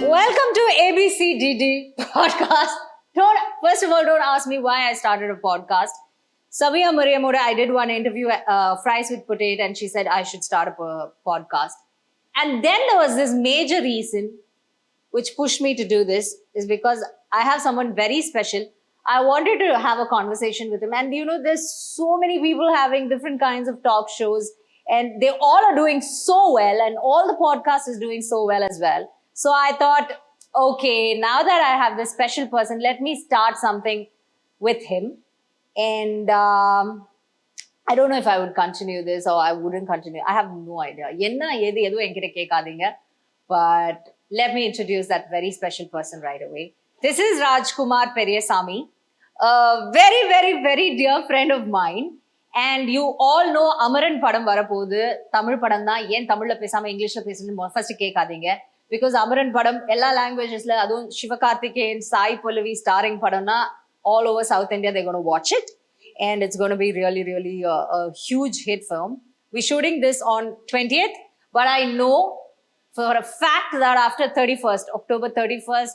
Welcome to ABCDD podcast. First of all, don't ask me why I started a podcast. Samia Mariamoda, I did one interview, Fries with Potato, and she said I should start a podcast. And then there was this major reason which pushed me to do this is because I have someone very special. I wanted to have a conversation with him. And there's so many people having different kinds of talk shows and they all are doing so well and all the podcast is doing so well as well. So I thought, okay, now that I have this special person, let me start something with him. And I don't know if I would continue this or I wouldn't continue. I have no idea. But let me introduce that very special person right away. This is Rajkumar Periasamy, a very, very, very dear friend of mine. And you all know Amaran padam varapodhu, Tamil padam na, yen Tamil la pesama, English la pesama, first kekadinga. Because Amaran padam, ella languages la, adun Shivakarthikeyan, Sai Pallavi starring padam na, all over South India, they're going to watch it. And it's going to be really, really a huge hit film. We're shooting this on 20th, but I know for a fact that after 31st, October 31st,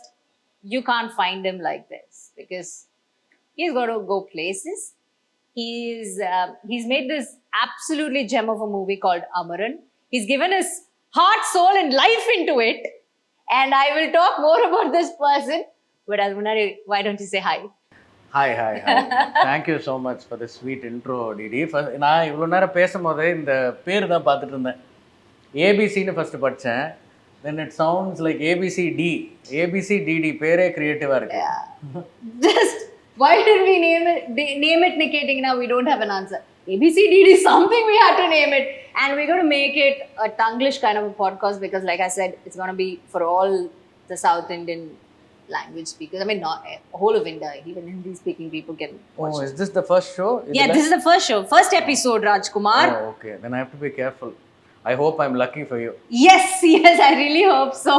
you can't find him like this because he's going to go places. He's made this absolutely gem of a movie called Amaran. He's given his heart, soul and life into it. And I will talk more about this person. But Almunari, why don't you say hi? Hi. Thank you so much for the sweet intro, Didi. First, நான் இவ்வளோ நேரம் பேசும்போது இந்த பேர் தான் பார்த்துட்டு இருந்தேன். ABCன்னு first படித்தேன். Then it sounds like ABCD. ABCDD பேரே கிரியேட்டிவாக இருக்கு. Just why did we name it Niketing now? We don't have an answer. ABCDD is something we had to name it. And we're going to make it a Tanglish kind of a podcast because like I said, it's going to be for all the South Indian language speakers. I mean, not whole of India, even Hindi speaking people can watch. Oh, is this the first show? This is the first show. First episode, Rajkumar. Oh, okay. Then I have to be careful. I hope I'm lucky for you. Yes, I really hope so.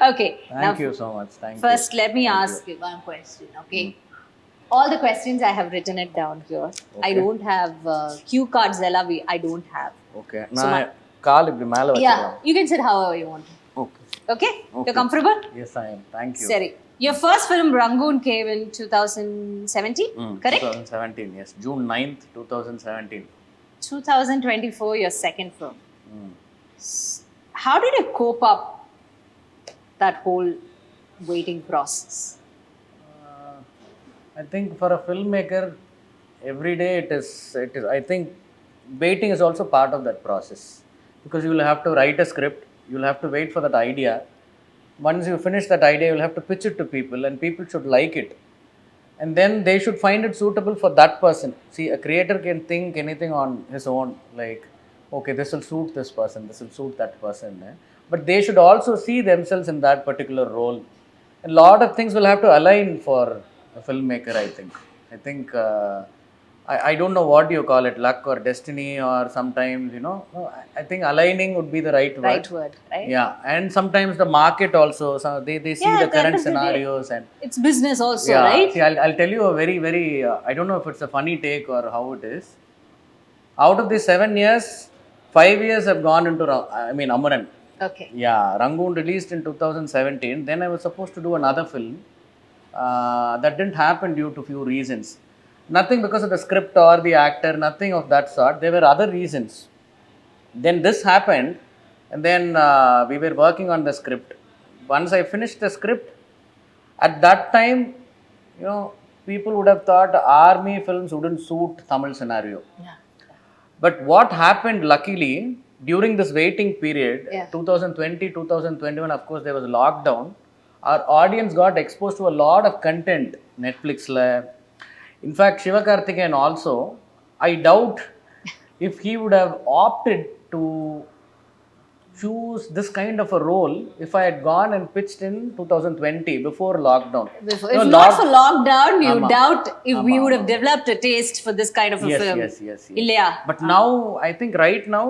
Okay. Thank you so much. Thank you. First, let me ask you one question, okay? All the questions, I have written it down here. Okay. I don't have cue cards, Zella, I don't have. Okay. நான் கால் இப்படி மேலே வச்சுக்கலாம். Yeah, you can sit however you want. Okay? You're comfortable? Yes, I am. Thank you. Sorry. Your first film, Rangoon, came in 2017, correct? 2017, yes. June 9th, 2017. 2024, your second film. How did you cope up that whole waiting process? I think for a filmmaker, every day it is. I think waiting is also part of that process because you will have to write a script. You will have to wait for that idea. Once you finish that idea, you will have to pitch it to people and people should like it. And then they should find it suitable for that person. See, a creator can think anything on his own, like, okay, this will suit this person, this will suit that person. But they should also see themselves in that particular role. A lot of things will have to align for a filmmaker, I think. I don't know what you call it, luck or destiny or sometimes, I think aligning would be the right word. Right word, right? Yeah, and sometimes the market also, so they see the current scenarios. And it's business also, right? See, I'll tell you a very, very, I don't know if it's a funny take or how it is. Out of these 7 years, 5 years have gone into, Amaran. Okay. Yeah, Rangoon released in 2017. Then I was supposed to do another film. That didn't happen due to few reasons. Nothing because of the script or the actor, nothing of that sort. There were other reasons. Then this happened, and then we were working on the script. Once I finished the script, at that time, people would have thought army films wouldn't suit Tamil scenario. Yeah. But what happened, luckily, during this waiting period, 2020, 2021, of course, there was a lockdown. Our audience got exposed to a lot of content, Netflix. In fact, Shivakarthikeyan also, I doubt if he would have opted to choose this kind of a role if I had gone and pitched in 2020 before lockdown. If not for lockdown, you doubt if we would have developed a taste for this kind of a film. Yes. Illaya? But now, I think right now,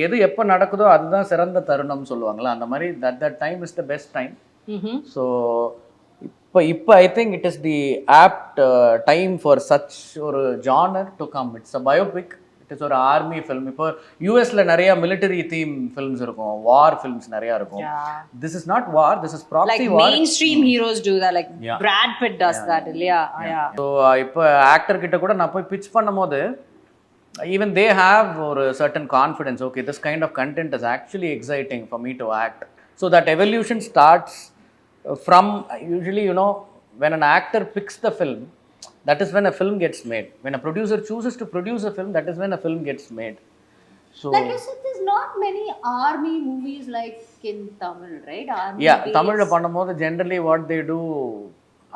எது எப்போ நடக்குதோ அதுதான் சிறந்த தருணம் சொல்லுவாங்களா அந்த மாதிரி that time is the best time. So I think it is the apt time for such or genre to come. It's a biopic. It is ஒரு ஆர்மி ஃபிலிம். இப்போ யூஎஸ்ல நிறைய மிலிட்டரி தீம் ஃபிலிம்ஸ் இருக்கும், வார் ஃபிலிம்ஸ் நிறைய இருக்கும். This is not war, this is proxy like war. mainstream heroes do that, like Brad Pitt does that. Yeah. So இப்போ actor கிட்ட கூட நான் போய் பிட்ச் பண்ணும்போது even they have ஒரு certain confidence, okay, this kind of content is actually exciting for me to act. So that evolution starts from, usually, you know, when an actor picks the film, that is when a film gets made. When a producer chooses to produce a film, that is when a film gets made. So like you said, there's not many army movies like in Tamil, right? Army தமிழில் பண்ணும்போது generally what they do,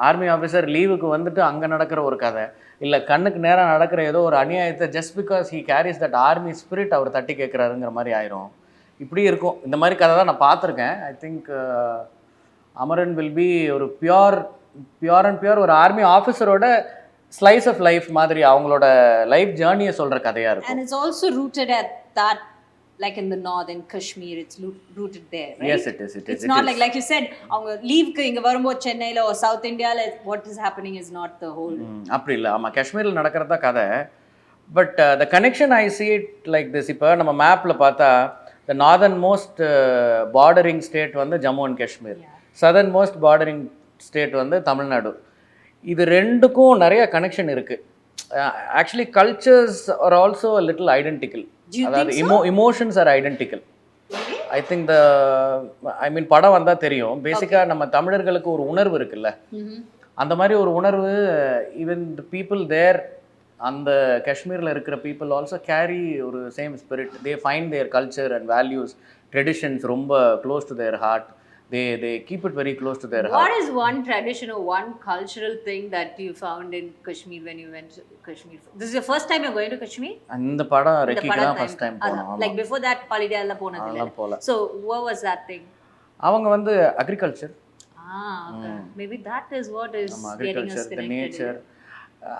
army officer லீவுக்கு வந்துட்டு அங்கே நடக்கிற ஒரு கதை, இல்லை கண்ணுக்கு நேராக நடக்கிற ஏதோ ஒரு அநியாயத்தை just because he carries that army spirit அவர் தட்டி கேட்குறாருங்கிற மாதிரி ஆயிரும். இப்படி இருக்கும். இந்த மாதிரி கதை தான் நான் பார்த்துருக்கேன். I think Amaran will be ஒரு பியூர் அண்ட் பியூர் ஒரு ஆர்மி ஆஃபீஸரோட ஸ்லைஸ் ஆஃப் லைஃப் மாதிரி, அவங்களோட லைஃப் ஜேர்னியை சொல்கிற கதையாக இருக்கும். And it's also rooted at that, like in the north, in Kashmir, it's rooted there, right? Yes, it is. It's not like you said, அவங்க லீவுக்கு இங்கே வரும்போது சென்னையில் or South Indiaல what is happening is not the whole. அப்படி இல்லை. ஆமாம், காஷ்மீரில் நடக்கிறதா கதை. But the connection I see it like this. இப்போ நம்ம மேப்பில் பார்த்தா the northern most bordering state வந்து Jammu and Kashmir, southern most bordering state வந்து தமிழ்நாடு. இது ரெண்டுக்கும் நிறைய கனெக்ஷன் இருக்குது. Actually cultures are also little identical. அதாவது emotions are identical. I think படம் வந்தால் தெரியும். பேசிக்காக நம்ம தமிழர்களுக்கு ஒரு உணர்வு இருக்குல்ல, அந்த மாதிரி ஒரு உணர்வு ஈவன் த பீப்புள் தேர், அந்த காஷ்மீரில் இருக்கிற பீப்புள் ஆல்சோ கேரி ஒரு same spirit. They find their culture and values, traditions ரொம்ப close to their heart. They keep it very close to their heart. What is one tradition or one cultural thing that you found in Kashmir when you went to Kashmir? This is your first time you're going to Kashmir? அந்த படம் ரெக்கிக்கு தான் first time போனோம். Like before that holiday எல்லாம் போனதில்லை. So what was that thing? அவங்க வந்து agriculture. Okay. Maybe that is what is getting us connected. The nature.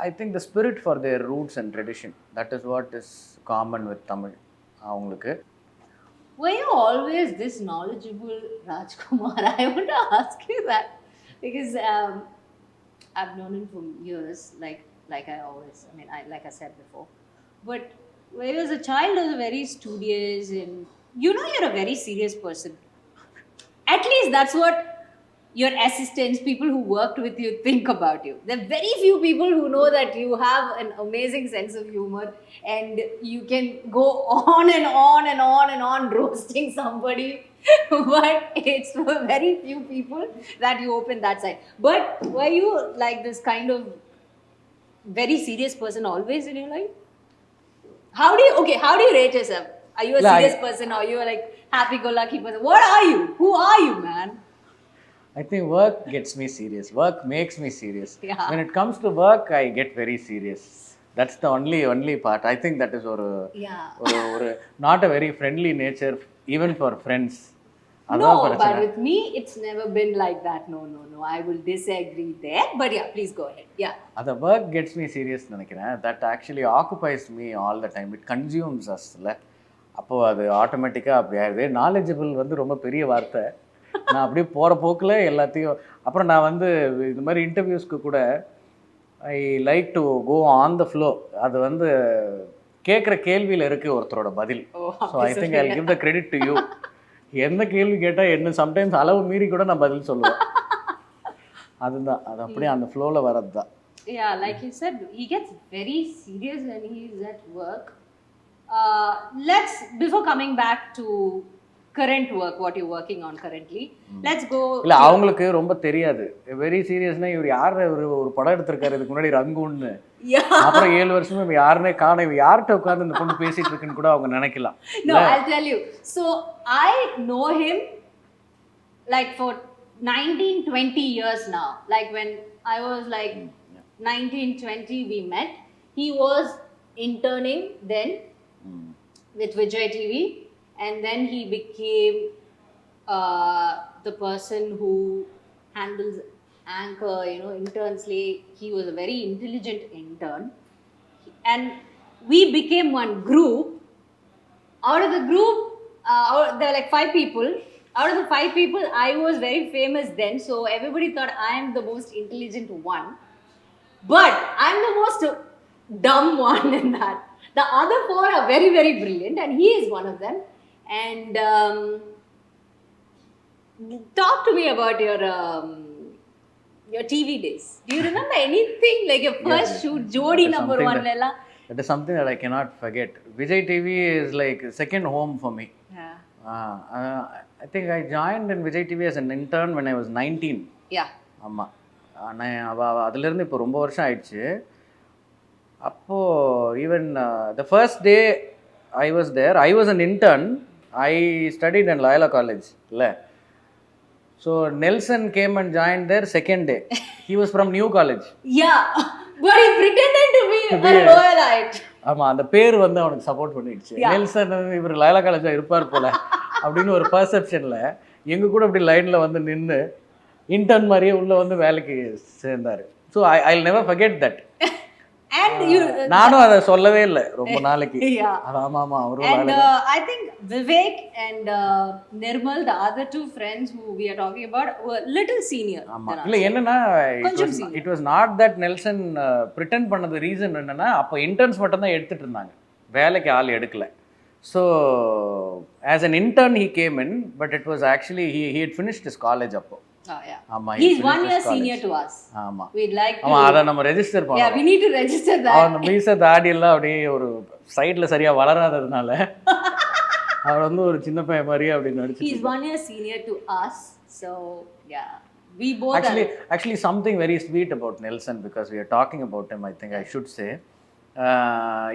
I think the spirit for their roots and tradition. That is what is common with Tamil. அவங்களுக்கு. Were you always this knowledgeable, Rajkumar? I want to ask you that because I've known him for years. Like I always, like I said before. But when you was a child, I was very studious, and you know you're a very serious person. At least that's what your assistants, people who worked with you, think about you. There are very few people who know that you have an amazing sense of humor and you can go on and on and on and on roasting somebody. But it's for very few people that you open that side. But were you like this kind of very serious person always in your life? How do you rate yourself? Are you a serious person or are you like happy-go-lucky person? What are you? Who are you, man? I think work gets me serious. Work makes me serious. Yeah. When it comes to work, I get very serious. That's the only part. I think that is or not a very friendly nature even for friends. No, but with me, it's never been like that. No. I will disagree there. But yeah, please go ahead. Yeah. The work gets me serious. That actually occupies me all the time. It consumes us. அப்போ அது ஆட்டோமேட்டிக்காக அப்படி ஆயிடுது. Knowledgeable வந்து ரொம்ப பெரிய வார்த்தை. நான் அப்படியே போகிற போக்கில் எல்லாத்தையும். அப்புறம் நான் வந்து இது மாதிரி இன்டர்வியூஸ்க்கு கூட I like to go on the flow. அது வந்து கேட்குற கேள்வியில் இருக்குது ஒருத்தரோட பதில். So I think I give the credit to you. எந்த கேள்வி கேட்டால் என்ன சம்டைம்ஸ் அளவு மீறி கூட நான் பதில் சொல்லுவேன். அதுதான், அது அப்படியே அந்த ஃப்ளோவில் வர்றது தான். Yeah, like you said, he gets very serious when he is at work. Before coming back to current work, what you're working on currently, let's go. இல்ல, அவங்களுக்கு ரொம்ப தெரியாது. வெரி சீரியஸ்னா இவர் யாரு, ஒரு படம் எடுத்திருக்காரு இதுக்கு முன்னாடி ரங்குன்னு. அப்புறம் 7 வருஷமா இவன் யாருன்னே காணோம், இவன் யார்கிட்ட உட்கார்ந்து இந்த பொண்ணு பேசிட்டு இருக்குன்னு கூட அவங்க நினைக்கலாம். No, I'll tell you. So I know him like for 19-20 years now. Like when I was like 19-20 we met. He was interning then with Vijay TV. And then he became the person who handles anchor, interns. He was a very intelligent intern. And we became one group. Out of the group, there were like 5 people. Out of the 5 people, I was very famous then. So everybody thought I am the most intelligent one. But I'm the most dumb one in that. The other four are very, very brilliant, and he is one of them. And talk to me about your TV days. Do you remember anything like your first shoot, Jodi number one? That is something that I cannot forget. Vijay TV is like second home for me. Yeah. I think I joined in Vijay TV as an intern when I was 19. Yeah. ஆமாம், நான் அதுலேருந்து இப்போ ரொம்ப வருஷம் ஆயிடுச்சு. அப்போது even the first day I was there, I was an intern, I studied in Loyola college இல்லை. So Nelson came and join there second day. He was from new college. But he pretended to be a loyalite. ஆமாம், அந்த பேர் வந்து அவனுக்கு support பண்ணிடுச்சு. Nelson இவர் லாயலா காலேஜாக இருப்பார் போல அப்படின்னு ஒரு பர்செப்ஷனில் எங்கள் கூட இப்படி லைனில் வந்து நின்று இன்டர்ன் மாதிரியே உள்ளே வந்து வேலைக்கு சேர்ந்தார். So I never forget that. நானும் அதை சொல்லவே இல்லை ரொம்ப நாளைக்கு. ஆமாம், அவரும். And I think Vivek and Nirmal, the other two friends who we are talking about, were little senior. ஆமாம், இல்லை என்னன்னா it was not that Nelson pretend பண்ணது ரீசன் என்னன்னா, அப்போ இன்டர்ன்ஸ் மட்டும் தான் எடுத்துகிட்டு இருந்தாங்க, வேலைக்கு ஆள் எடுக்கல. So as an intern he came in, but it was actually he had finished his college appo. Oh yeah. Amma, he's 1 year senior to us. Ama, we'd like to. Ama adha நம்ம register பண்ணனும். Yeah, we need to register that. அவன் மீச தாடி எல்லாம் அப்படியே ஒரு சைடுல சரியா வளராததுனால அவர் வந்து ஒரு சின்ன பையன் மாதிரியே அப்படி நடிச்சிட்டு. He's 1 year senior to us. So yeah, we both actually something very sweet about Nelson, because we are talking about him, I think I should say.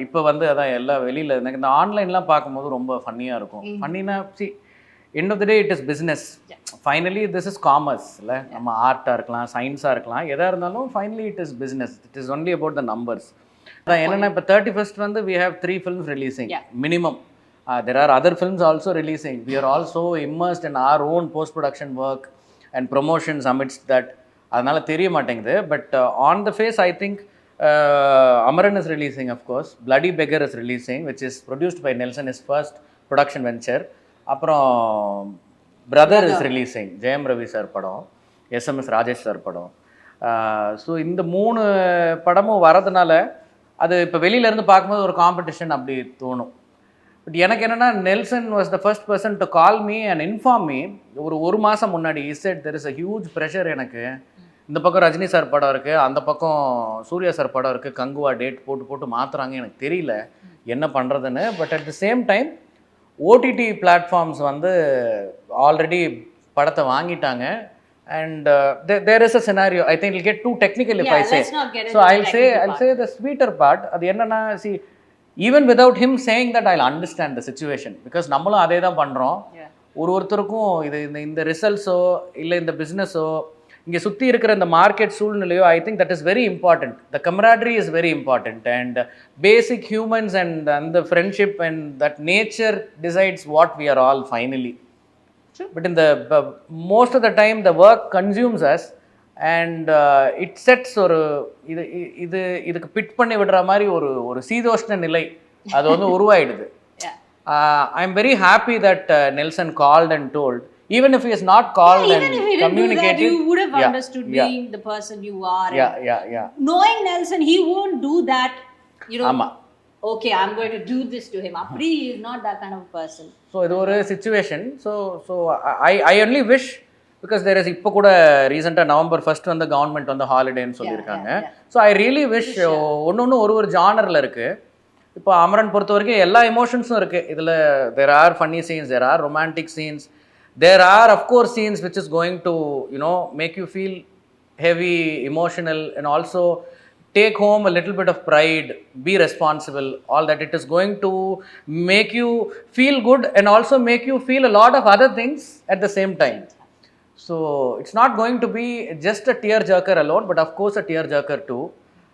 இப்போ வந்து அதான் எல்லா வெளியில் எனக்கு இந்த ஆன்லைன்லாம் பார்க்கும்போது ரொம்ப ஃபன்னியாக இருக்கும். ஃபன்னினா C end of the day it is business. Finally this is commerce இல்லை. நம்ம ஆர்ட்டாக இருக்கலாம், சயின்ஸாக இருக்கலாம், எதாக இருந்தாலும் finally it is business. It is only about the numbers. அதான் என்னென்னா இப்போ 31st வந்து we have 3 films releasing minimum. There are other films also releasing. We are also immersed in our own post-production work and promotions amidst that. அதனால் தெரிய மாட்டேங்குது. But on the face I think Amaran is releasing, of course. Bloody Beggar is releasing, which is produced by Nelson, his first production venture. அப்புறம் Brother is releasing, Jayam Ravi sir படம், SMS Rajesh sir படம். So இந்த 3 படமும் வரதுனால அது இப்போ வெளியிலேருந்து பார்க்கும்போது ஒரு காம்படிஷன் அப்படி தோணும். பட் எனக்கு என்னென்னா, Nelson was the first person to call me and inform me. ஒரு மாதம் முன்னாடி he said there is a huge pressure எனக்கு. இந்த பக்கம் ரஜினி சார் படம் இருக்குது, அந்த பக்கம் சூர்யா சார் படம் இருக்குது, கங்குவா டேட் போட்டு மாற்றுறாங்க, எனக்கு தெரியல என்ன பண்ணுறதுன்னு. But at the same time OTT platforms வந்து ஆல்ரெடி படத்தை வாங்கிட்டாங்க. And there is a scenario, I think it'll get too technical if I say. So I'll say the sweeter part. அது என்னன்னா, see, even without him saying that, I'll understand the situation, because நம்மளும் அதே தான் பண்ணுறோம். ஒருத்தருக்கும் இது இந்த ரிசல்ட்ஸோ இல்லை இந்த பிஸ்னஸோ இங்கே சுற்றி இருக்கிற இந்த மார்க்கெட் சூழ்நிலையோ, I think that is very important. The camaraderie is very important, and basic humans and அந்த friendship and that nature decides what we are all finally. But இந்த most of the time the work consumes us, and it sets ஒரு இதுக்கு bit பண்ணி விடுற மாதிரி ஒரு சீதோஷ்ண நிலை அது வந்து உருவாயிடுது. I am very happy that Nelson called and told. Even if he is not called and communicated, you would have understood being the person you are. Knowing Nelson, he won't do that, you know. Okay, I'm going to do this to him. Apri is not that kind of a person. So இது ஒரு situation. So I only wish, because there is இப்போ கூட ரீசெண்டாக November 1st வந்து government வந்து ஹாலிடேன்னு சொல்லியிருக்காங்க. So I really wish ஒன்று ஒரு ஜானரில் இருக்குது. இப்போ அமரன் பொறுத்த வரைக்கும் எல்லா எமோஷன்ஸும் இருக்குது இதில். there are funny scenes, there are romantic scenes, there are of course scenes which is going to, you know, make you feel heavy, emotional, and also take home a little bit of pride, be responsible, all that. It is going to make you feel good and also make you feel a lot of other things at the same time. So it's not going to be just a tear jerker alone, but of course a tear jerker too.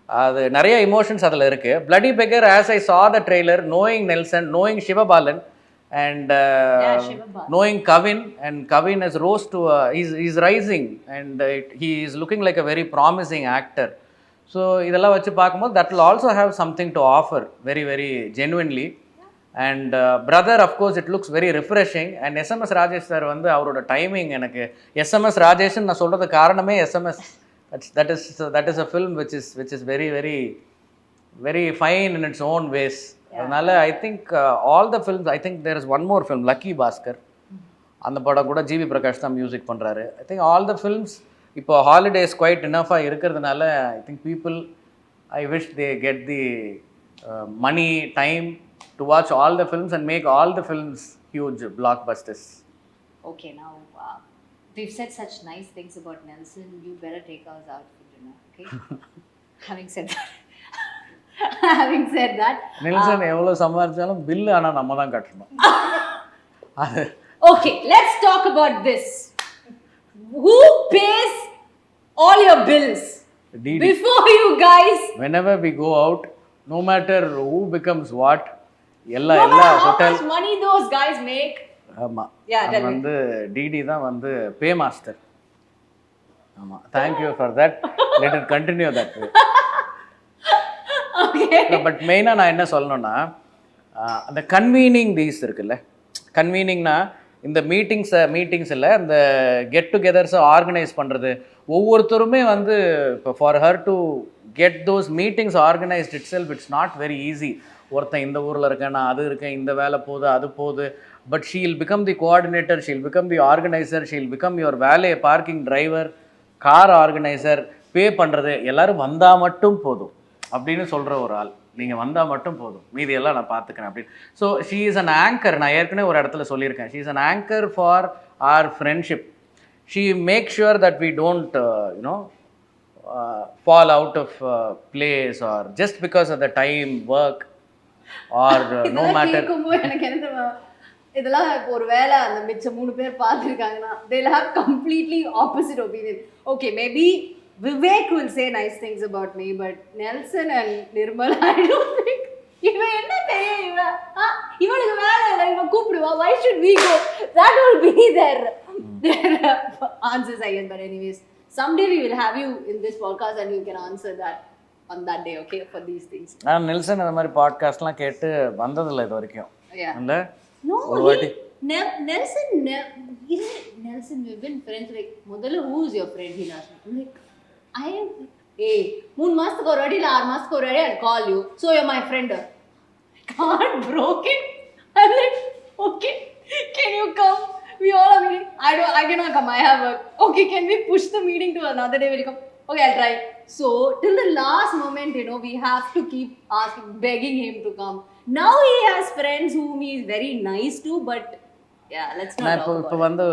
அது நிறைய emotions அதில் இருக்குது. Bloody Beggar, as I saw the trailer, knowing Nelson, knowing Shivabalan, and knowing Kavin, and Kavin has rose to he's rising, and he is looking like a very promising actor. So இதெல்லாம் வச்சு பார்க்கும்போது that will also have something to offer, very very genuinely. And Brother, of course, it looks very refreshing. And SMS Rajesh sir வந்து அவரோட timing, எனக்கு SMS ராஜேஷ்னு நான் சொல்கிறது காரணமே SMS. that is a film which is very very very fine in its own ways. அதனால I think all the films, I think there is one more film Lucky Baskhar, அந்த படம் கூட ஜிவி பிரகாஷ் தான் மியூசிக் பண்ணுறாரு. I think all the films இப்போ holidays quite இனஃபாக இருக்கிறதுனால I think people, I wish they get the money time to watch all the films and make all the films huge blockbusters. Okay, now we've said such nice things about Nelson. You better take us out for dinner, okay? Having said that, Nelson எவ்வளோ சம்பாதிச்சாலும் bill ஆனால் நம்ம தான் கட்டணும். okay, let's talk about this. Who pays all your bills? DD. Before you guys, Whenever we go out, no matter who becomes what, no matter how hotel. much money those guys make. ஆமாம், Yeah, அது வந்து DD தான் வந்து பே master. ஆமாம், thank you for that. Let it continue that way. Okay. But மெயினாக நான் என்ன சொல்லணும்னா, அந்த கன்வீனிங் தீஸ் இருக்குல்ல, கன்வீனிங்னா இந்த மீட்டிங்ஸில் இந்த கெட் டுகெதர்ஸை ஆர்கனைஸ் பண்ணுறது, ஒவ்வொருத்தருமே வந்து இப்போ for her to get those meetings organised it self it's not very easy. ஒருத்தன் இந்த ஊரில் இருக்கேன், நான் அது இருக்கேன், இந்த வேலை போகுது அது போகுது, but she'll become the coordinator, she'll become the organiser, she'll become your வேலையை parking driver, car organiser, pay பண்ணுறது, எல்லோரும் வந்தால் மட்டும் போதும் அப்படின்னு சொல்கிற ஒரு ஆள். நீங்கள் வந்தால் மட்டும் போதும், மீதியெல்லாம் நான் பார்த்துக்கிறேன் அப்படின்னு. So she is an anchor. நான் ஏற்கனவே ஒரு இடத்துல சொல்லியிருக்கேன், she is an anchor for our friendship. She make sure that we don't fall out of place or just because of the time work or no matter. எனக்கு என்ன தெரியுமா, இதெல்லாம் இப்போ ஒரு வேலை அந்த மிச்சம் 3 பேர் பார்த்துருக்காங்கன்னா they'll have completely opposite opinion. Okay, maybe Vivek will say nice things about me, but Nelson and Nirmal, I don't think. இவன் என்ன தெரியும், இவனுக்கு வேலை இல்லை, இவன் கூப்பிடுவா, why should we go? That will be their answers, I guess. But anyways, someday we will have you in this podcast and you can answer that on that day, okay, for these things. நான் Nelson அந்த மாதிரி பாட்காஸ்ட்லாம் கேட்டு வந்ததில்லை இது வரைக்கும். இல்லை No, ஒரு வாட்டி Nelson, we've been friends. Like, முதல்ல who is your friend? He asked me. I'm like, I am. Hey, 3 மாசத்துக்கு ஒரு வாட்டி இல்ல 6 மாசத்துக்கு ஒரு வாட்டி I'll call you. So you're my friend. God broken. I'm like, okay, can you come? We all are meeting. I cannot come. I have work. Okay, can we push the meeting to another day? Will you come? Okay, I'll try. So till the last moment, we have to keep asking, begging him to come. Now he has friends whom he is very nice to, but yeah, let's not நான் talk about இப்போ வந்து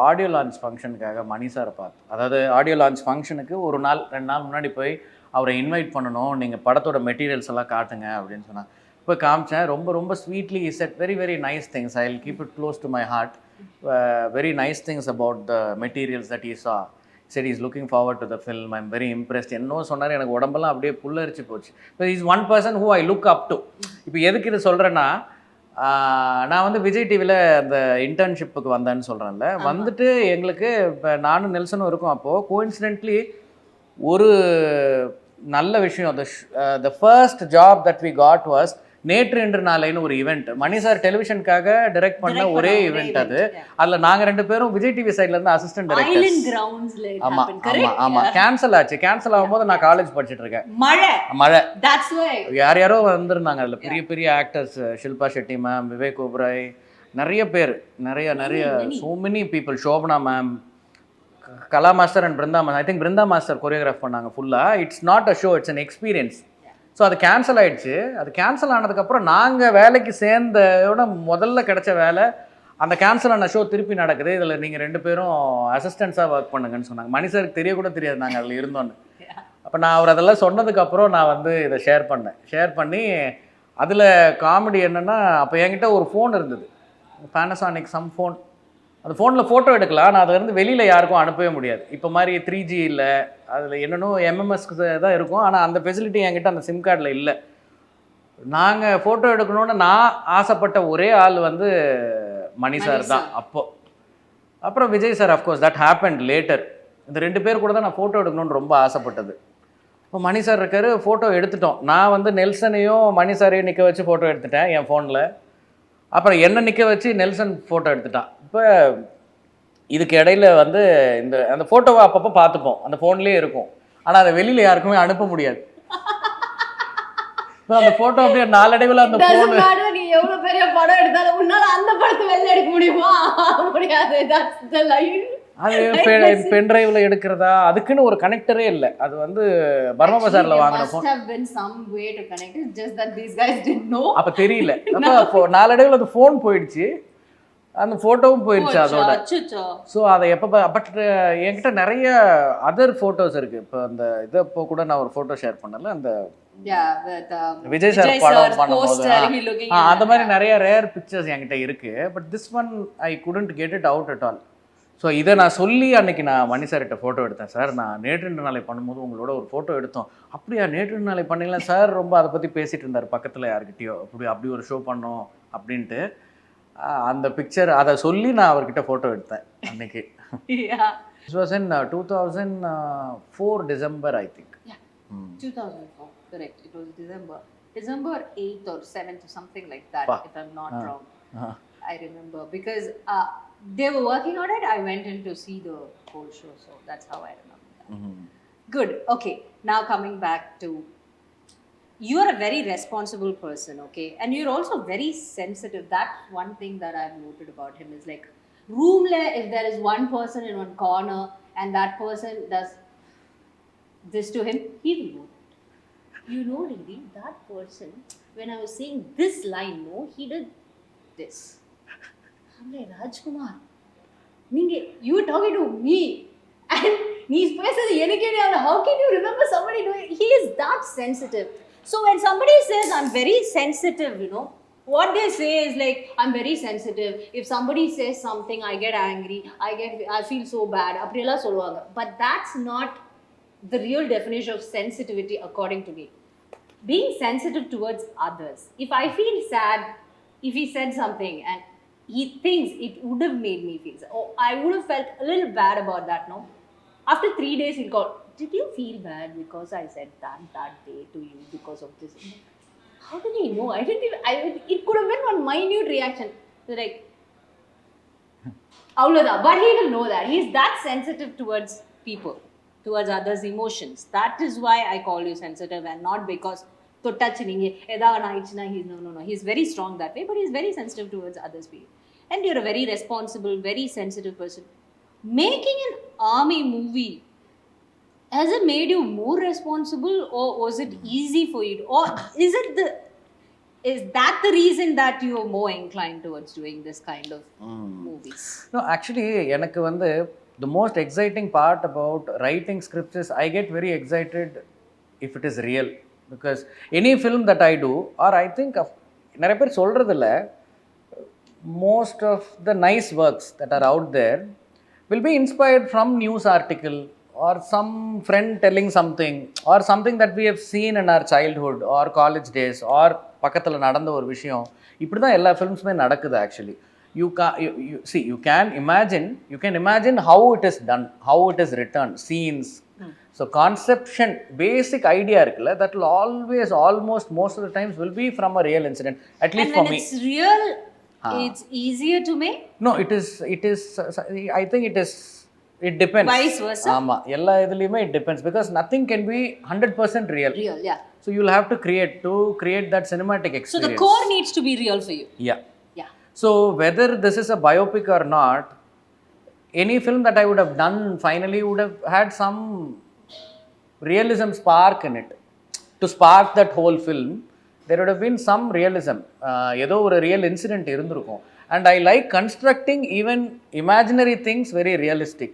audio launch ஃபங்க்ஷனுக்காக மணி சாரை பார்த்தேன். அதாவது audio launch ஃபங்க்ஷனுக்கு 1 நாள் 2 நாள் முன்னாடி போய் அவரை இன்வைட் பண்ணணும், நீங்கள் படத்தோட மெட்டீரியல்ஸ் எல்லாம் காட்டுங்க அப்படின்னு சொன்னாங்க. போய் காமிச்சேன். ரொம்ப ரொம்ப sweetly he said very very nice things. I will keep it close to my heart. Very nice things about the materials that he saw. He said he's looking forward to the film. I'm very impressed. என்னோ சொன்னார், எனக்கு உடம்பெல்லாம் அப்படியே புல்லரிச்சு போச்சு. But he's one person who I look up to. இப்போ எதுக்கு இது சொல்கிறேன்னா, நான் வந்து விஜய் டிவியில் அந்த இன்டர்ன்ஷிப்புக்கு வந்தேன்னு சொல்கிறேன்ல, வந்துட்டு எங்களுக்கு இப்போ நானும் நெல்சனும் இருக்கும். அப்போது கோஇன்சிடென்ட்லி ஒரு நல்ல விஷயம், the first job that we got was நேற்று இன்று நாளைன்னு ஒரு ஈவெண்ட். மணி சார் டெலிவிஷனுக்காக டைரக்ட் பண்ண ஒரே ஈவெண்ட் அது. அதில் நாங்கள் 2 பேரும் விஜய் டிவி சைட்ல இருந்து அசிஸ்டன்ட் டைரக்டர். ஆமாம், கேன்சல் ஆச்சு. கேன்சல் ஆகும்போது நான் காலேஜ் படிச்சுட்டு இருக்கேன். மழை யார் யாரோ வந்திருந்தாங்க. அதில் பெரிய பெரிய ஆக்டர்ஸ், ஷில்பா ஷெட்டி மேம், விவேக் ஓப்ராய், நிறைய பேர், நிறைய so many people, Shobana ma'am, Kala master and Brinda master. I think Brinda master choreograph பண்ணாங்க ஃபுல்லாக. It's not a show, it's an experience. So அது கேன்சல் ஆகிடுச்சு. அது கேன்சல் ஆனதுக்கப்புறம் நாங்கள் வேலைக்கு சேர்ந்தோட முதல்ல கிடைச்ச வேலை, அந்த கேன்சல் ஆன ஷோ திருப்பி நடக்குது, இதில் நீங்கள் 2 பேரும் அசிஸ்டன்ஸாக ஒர்க் பண்ணுங்கன்னு சொன்னாங்க. மணி சாருக்கு தெரிய கூட தெரியாது நாங்கள் அதில் இருந்தோன்னு. அப்போ நான் அவர் அதெல்லாம் சொன்னதுக்கப்புறம் நான் வந்து இதை ஷேர் பண்ணி அதில் காமெடி என்னென்னா, அப்போ என்கிட்ட ஒரு ஃபோன் இருந்தது, பேனசானிக் சம் ஃபோன். அந்த ஃபோனில் ஃபோட்டோ எடுக்கலாம், நான் அதை வந்து வெளியில் யாருக்கும் அனுப்பவே முடியாது. இப்போ மாதிரி 3G இல்லை, அதில் என்னென்னோ MMSக்கு தான் இருக்கும். ஆனால் அந்த ஃபெசிலிட்டி என்கிட்ட அந்த சிம் கார்டில் இல்லை. நாங்கள் ஃபோட்டோ எடுக்கணுன்னு நான் ஆசைப்பட்ட ஒரே ஆள் வந்து மணி சார் தான் அப்புறம் Vijay sir. Of course that happened later. இந்த 2 பேர் கூட தான் நான் ஃபோட்டோ எடுக்கணும்னு ரொம்ப ஆசைப்பட்டது. இப்போ மணி சார் இருக்கார், ஃபோட்டோ எடுத்துட்டோம். நான் வந்து நெல்சனையும் மணி சாரையும் நிற்க வச்சு ஃபோட்டோ எடுத்துட்டேன் என் ஃபோனில். அப்புறம் என்னை நிற்க வச்சு நெல்சன் ஃபோட்டோ எடுத்துட்டான். இப்போ இதுக்கு இடையில வந்து அந்த ஃபோட்டோவை அப்பப்போ பார்த்துப்போம், அந்த ஃபோன்லேயே இருக்கும். ஆனால் அதை வெளியில் யாருக்குமே அனுப்ப முடியாது. ஸோ அந்த ஃபோட்டோ அப்படியே நாளடைவில் அந்த ஃபோன் நீ எவ்வளவு பெரிய படம் எடுத்தாலும் உன்னால அந்த படத்தை வெளில எடுக்க முடியுமா? முடியாது. That's the line. அது பென்ட்ரைவ்ல எடுக்கிறதா அதுக்குன்னு ஒரு கனெக்டரே இல்லை. அது வந்து பர்மா பஜார்ல வாங்கின phone. Must have been some way to connect it, just that these guys didn't know. அப்ப தெரியல. அப்ப நாளடைவில் அது ஃபோன் போயிடுச்சு, அந்த ஃபோட்டோவும் போயிடுச்சு அதோட. ஸோ அதை எப்போ பட் என்கிட்ட நிறைய அதர் ஃபோட்டோஸ் இருக்கு. இப்போ அந்த இதை இப்போ கூட நான் ஒரு ஃபோட்டோ ஷேர் பண்ணல, அந்த விஜய் சார் படம் பண்ணும்போது அந்த மாதிரி நிறைய ரேர் பிக்சர்ஸ் என்கிட்ட இருக்கு. But this one I couldn't get it out at all. So இதை நான் சொல்லி அன்றைக்கி நான் மணி சார்கிட்ட ஃபோட்டோ எடுத்தேன். சார் நான் நேற்று நாளை பண்ணும்போது உங்களோட ஒரு ஃபோட்டோ எடுத்தோம். அப்படியா நேற்று நாளை பண்ணிங்களா சார்? ரொம்ப அதை பற்றி பேசிகிட்டு இருந்தார் பக்கத்தில் யார்கிட்டயோ. அப்படி ஒரு ஷோ பண்ணோம் அப்படின்ட்டு அந்த பிக்சர் அதை சொல்லி நான் அவர்கிட்ட ஃபோட்டோ எடுத்தேன் அன்னைக்கு. This was in 2004 December, I think. Yeah, 2004, correct. It was December 8th or 7th or something like that, if I'm not wrong. I remember because they were working on it. I went in to see the whole show, so that's how I remember that. Good. Okay, now coming back to, you are a very responsible person, okay, and you're also very sensitive. That's one thing that I've noted about him is like, room le, if there is one person in one corner and that person does this to him, he will know that. You know, Didi, that person, when I was saying this line, no, he did this. I'm like, Rajkumar, you were talking to me and he's how can you remember somebody doing? He is that sensitive. So when somebody says I'm very sensitive, you know, what they say is like, I'm very sensitive. If somebody says something, I get angry. I feel so bad. But that's not the real definition of sensitivity according to me. Being sensitive towards others. If I feel sad, if he said something and he thinks it would have made me feel sad, oh, I would have felt a little bad about that, no? After 3 days, he'll call, did you feel bad because I said that day to you because of this? How did he know? It could have been one minute reaction. Like, but he will know that. He's that sensitive towards people, towards others' emotions. That is why I call you sensitive, and not because he's very strong that way, but he's very sensitive towards others' people. And you're a very responsible, very sensitive person. Making an army movie, has it made you more responsible, or was it easy for you? Or is that the reason that you are more inclined towards doing this kind of movies? No, actually, எனக்கு வந்து the most exciting part about writing scripts is I get very excited if it is real. Because any film that I do, or I think நிறைய பேர் சொல்கிறதில்ல, most of the nice works that are out there will be inspired from news article or some friend telling something or something that we have seen in our childhood or college days or பக்கத்தில் நடந்த ஒரு விஷயம். இப்படி தான் எல்லா ஃபிலிம்ஸுமே நடக்குது actually. You can imagine how it is done, how it is written, scenes. So conception, basic idea இருக்குல்ல, that will always, almost most of the times will be from a real incident, at least for me. And when it's real, it's easier to make? No, it is I think it depends. Vice versa? ஆமா, எல்லா இதுலயுமே it depends, because nothing can be 100% real. Real, yeah. So you'll have to create that cinematic experience. So the core needs to be real for you. Yeah. So whether this is a biopic or not, any film that I would have done finally would have had some realism spark in it. To spark that whole film, there would have been some realism. ஏதோ ஒரு real incident இருந்திருக்கும். And I like constructing even imaginary things very realistic.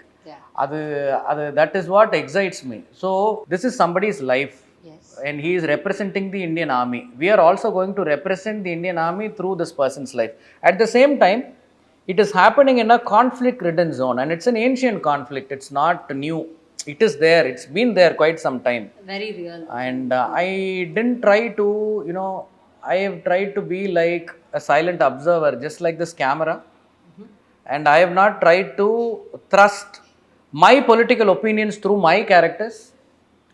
That is what excites me. So this is somebody's life. Yes. And he is representing the Indian Army. We are also going to represent the Indian Army through this person's life. At the same time, it is happening in a conflict-ridden zone, and it's an ancient conflict. It's not new. It is there. It's been there quite some time. Very real. And I didn't try to, I have tried to be like a silent observer, just like this camera. And I have not tried to thrust my political opinions through my characters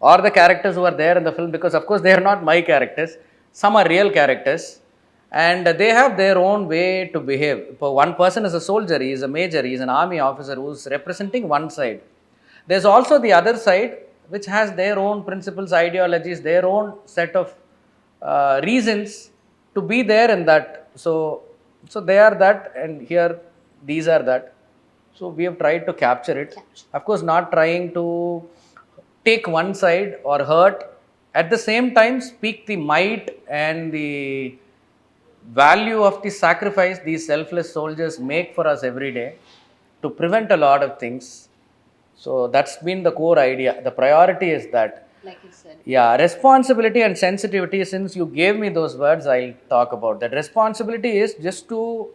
or the characters who are there in the film, because of course they are not my characters. Some are real characters, and they have their own way to behave. If one person is a soldier, he is a major, he is an army officer who is representing one side. There's also the other side which has their own principles, ideologies, their own set of reasons to be there in that. So they are that, and here these are that. So we have tried to capture it. Of course, not trying to take one side or hurt. At the same time, speak the might and the value of the sacrifice these selfless soldiers make for us every day to prevent a lot of things. So that's been the core idea. The priority is that. Like you said. Yeah, responsibility and sensitivity. Since you gave me those words, I'll talk about that. Responsibility is just to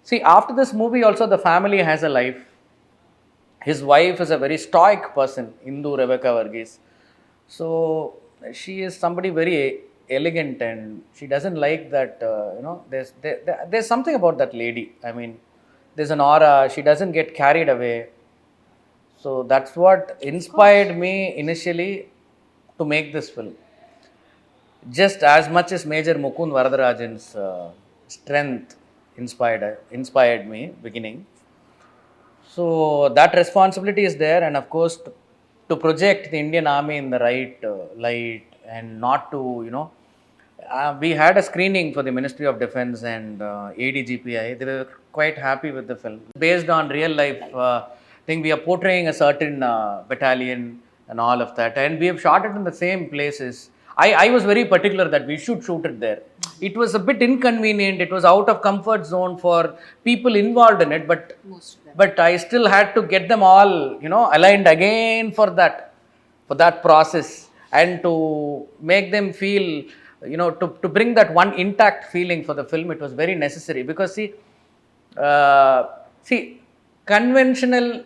see, after this movie also the family has a life. His wife is a very stoic person, Hindu Rebecca Varghese. So she is somebody very elegant, and she doesn't like that, there's something about that lady. I mean, there's an aura. She doesn't get carried away. So that's what inspired me initially to make this film. Just as much as Major Mukund Varadarajan's strength inspired me beginning. So that responsibility is there, and of course to project the Indian Army in the right light, and not to, we had a screening for the Ministry of Defence and ADGPI. They were quite happy with the film. Based on real life thing, we are portraying a certain battalion and all of that, and we have shot it in the same places. I was very particular that we should shoot it there. It was a bit inconvenient. It was out of comfort zone for people involved in it, but I still had to get them all, aligned again for that process, and to make them feel, to bring that one intact feeling for the film. It was very necessary, because see, conventional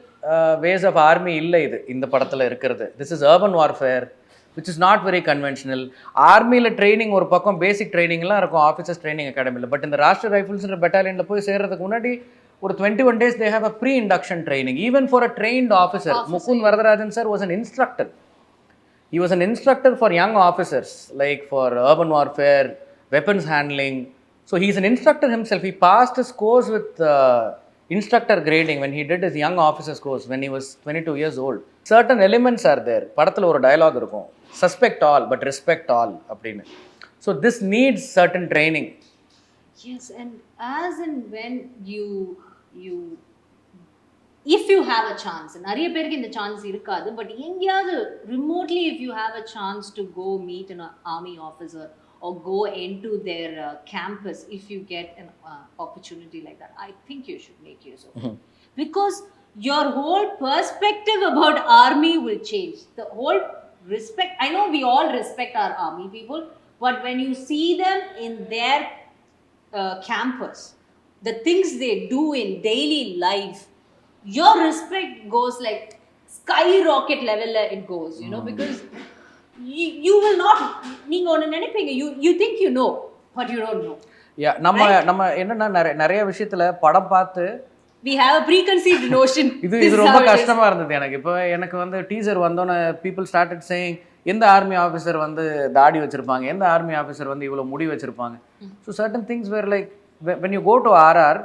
ways of army illa idu in the padathula irukkiradhu. This is urban warfare, which is not very conventional. Army la training or pakkam basic training la irukum, officers training academy la, but in the Rashtra Rifles battalion la poi serradhukku munadi or 21 days they have a pre-induction training, even for a trained officer. Mukund Varadarajan sir was an instructor. He was an instructor for young officers, like for urban warfare, weapons handling. So he's an instructor himself. He passed his course with instructor grading when he did his young officers course when he was 22 years old. Certain elements are there. Padathula or dialogue irukum, suspect all but respect all appadinu. So this needs certain training. Yes, and as and when you if you have a chance, நிறைய பேருக்கு இந்த chance இருக்காது, but எங்கேயாவது remotely if you have a chance to go meet an army officer or go into their campus, if you get an opportunity like that, I think you should make use of it. Because your whole perspective about army will change. The whole respect, I know we all respect our army people, but when you see them in their campus, the things they do in daily life, your respect goes like skyrocket level. It goes, because you will not, நீங்க ஒன்னு நினைப்பீங்க, you think you know but you don't know. Yeah, நம்ம என்னன்னா நிறைய விஷயத்துல படம் பார்த்து we have a preconceived notion. இது ரொம்ப கஷ்டமா இருந்தது எனக்கு. இப்போ எனக்கு வந்து டீசர் வந்தோன்னே people started saying, எந்த ஆர்மி ஆஃபீஸர் வந்து தாடி வச்சிருப்பாங்க, எந்த ஆர்மி ஆஃபீஸர் வந்து இவ்வளோ முடி வச்சிருப்பாங்க. So certain things were like, when you go to RR,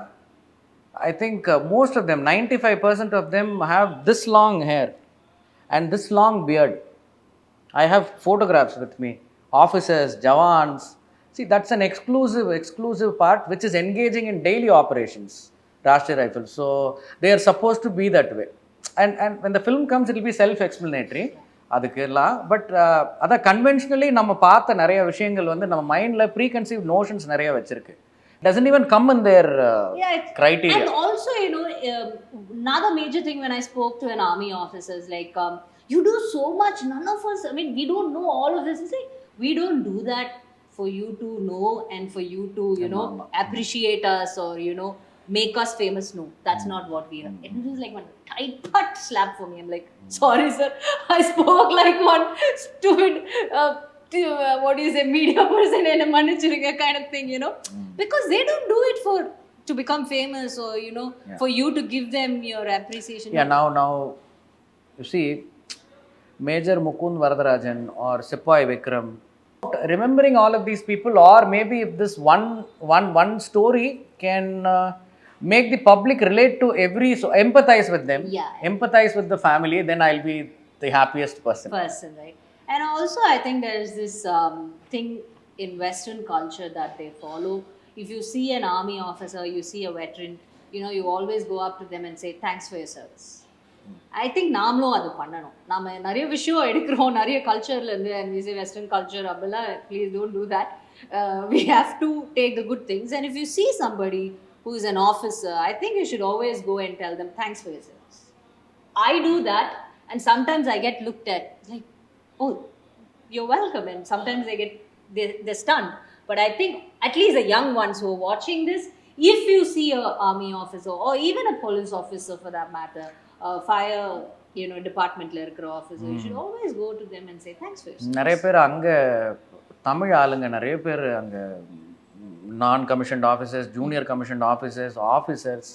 I think most of them, 95% of them have this long hair and this long beard. I have photographs with me, officers, jawans. See, that's an exclusive part which is engaging in daily operations, Rashtriya Rifles. So they are supposed to be that way. And when the film comes, it will be self-explanatory. அதுக்கெல்லாம் but அதான் conventionally நம்ம பார்த்த நிறைய விஷயங்கள் வந்து நம்ம மைண்டில் ப்ரீகன்சீவ் notions நிறைய வச்சிருக்கு. Doesn't even come in their criteria. And also, another major thing when I spoke to an army officer is like, you do so much, none of us, I mean, we don't know all of this. It's like, we don't do that for you to know and for you to, appreciate us or, make us famous. No, that's not what we are. It was like one tight butt slap for me. I'm like, sorry sir, I spoke like one stupid what do you say, media person and a manichirunga kind of thing, because they don't do it to become famous or for you to give them your appreciation. Now you see Major Mukund Varadarajan or Sepoy Vikram, remembering all of these people, or maybe if this one story can make the public relate to so empathize with them, empathize with the family, then I'll be the happiest person, right? And also I think there's this thing in Western culture that they follow. If you see an army officer, you see a veteran, you always go up to them and say, thanks for your service. I think நாமளும் அது பண்ணணும். நாம நிறைய விஷயம் எடுக்கிறோம் நிறைய கல்ச்சர்லேருந்து, and we say Western culture அப்படிலாம், please don't do that. We have to take the good things, and if you see somebody who is an officer, I think you should always go and tell them, thanks for your service. I do that, and sometimes I get looked at like, oh, you're welcome, and sometimes they're stunned. But I think at least the young ones who are watching this, if you see a army officer or even a police officer for that matter, fire departmentல இருக்கிற officer, you should always go to them and say thanks for your service. நிறைய பேர் அங்க தமிழ் ஆளுங்க நிறைய பேர் அங்க non commissioned officers, junior commissioned officers,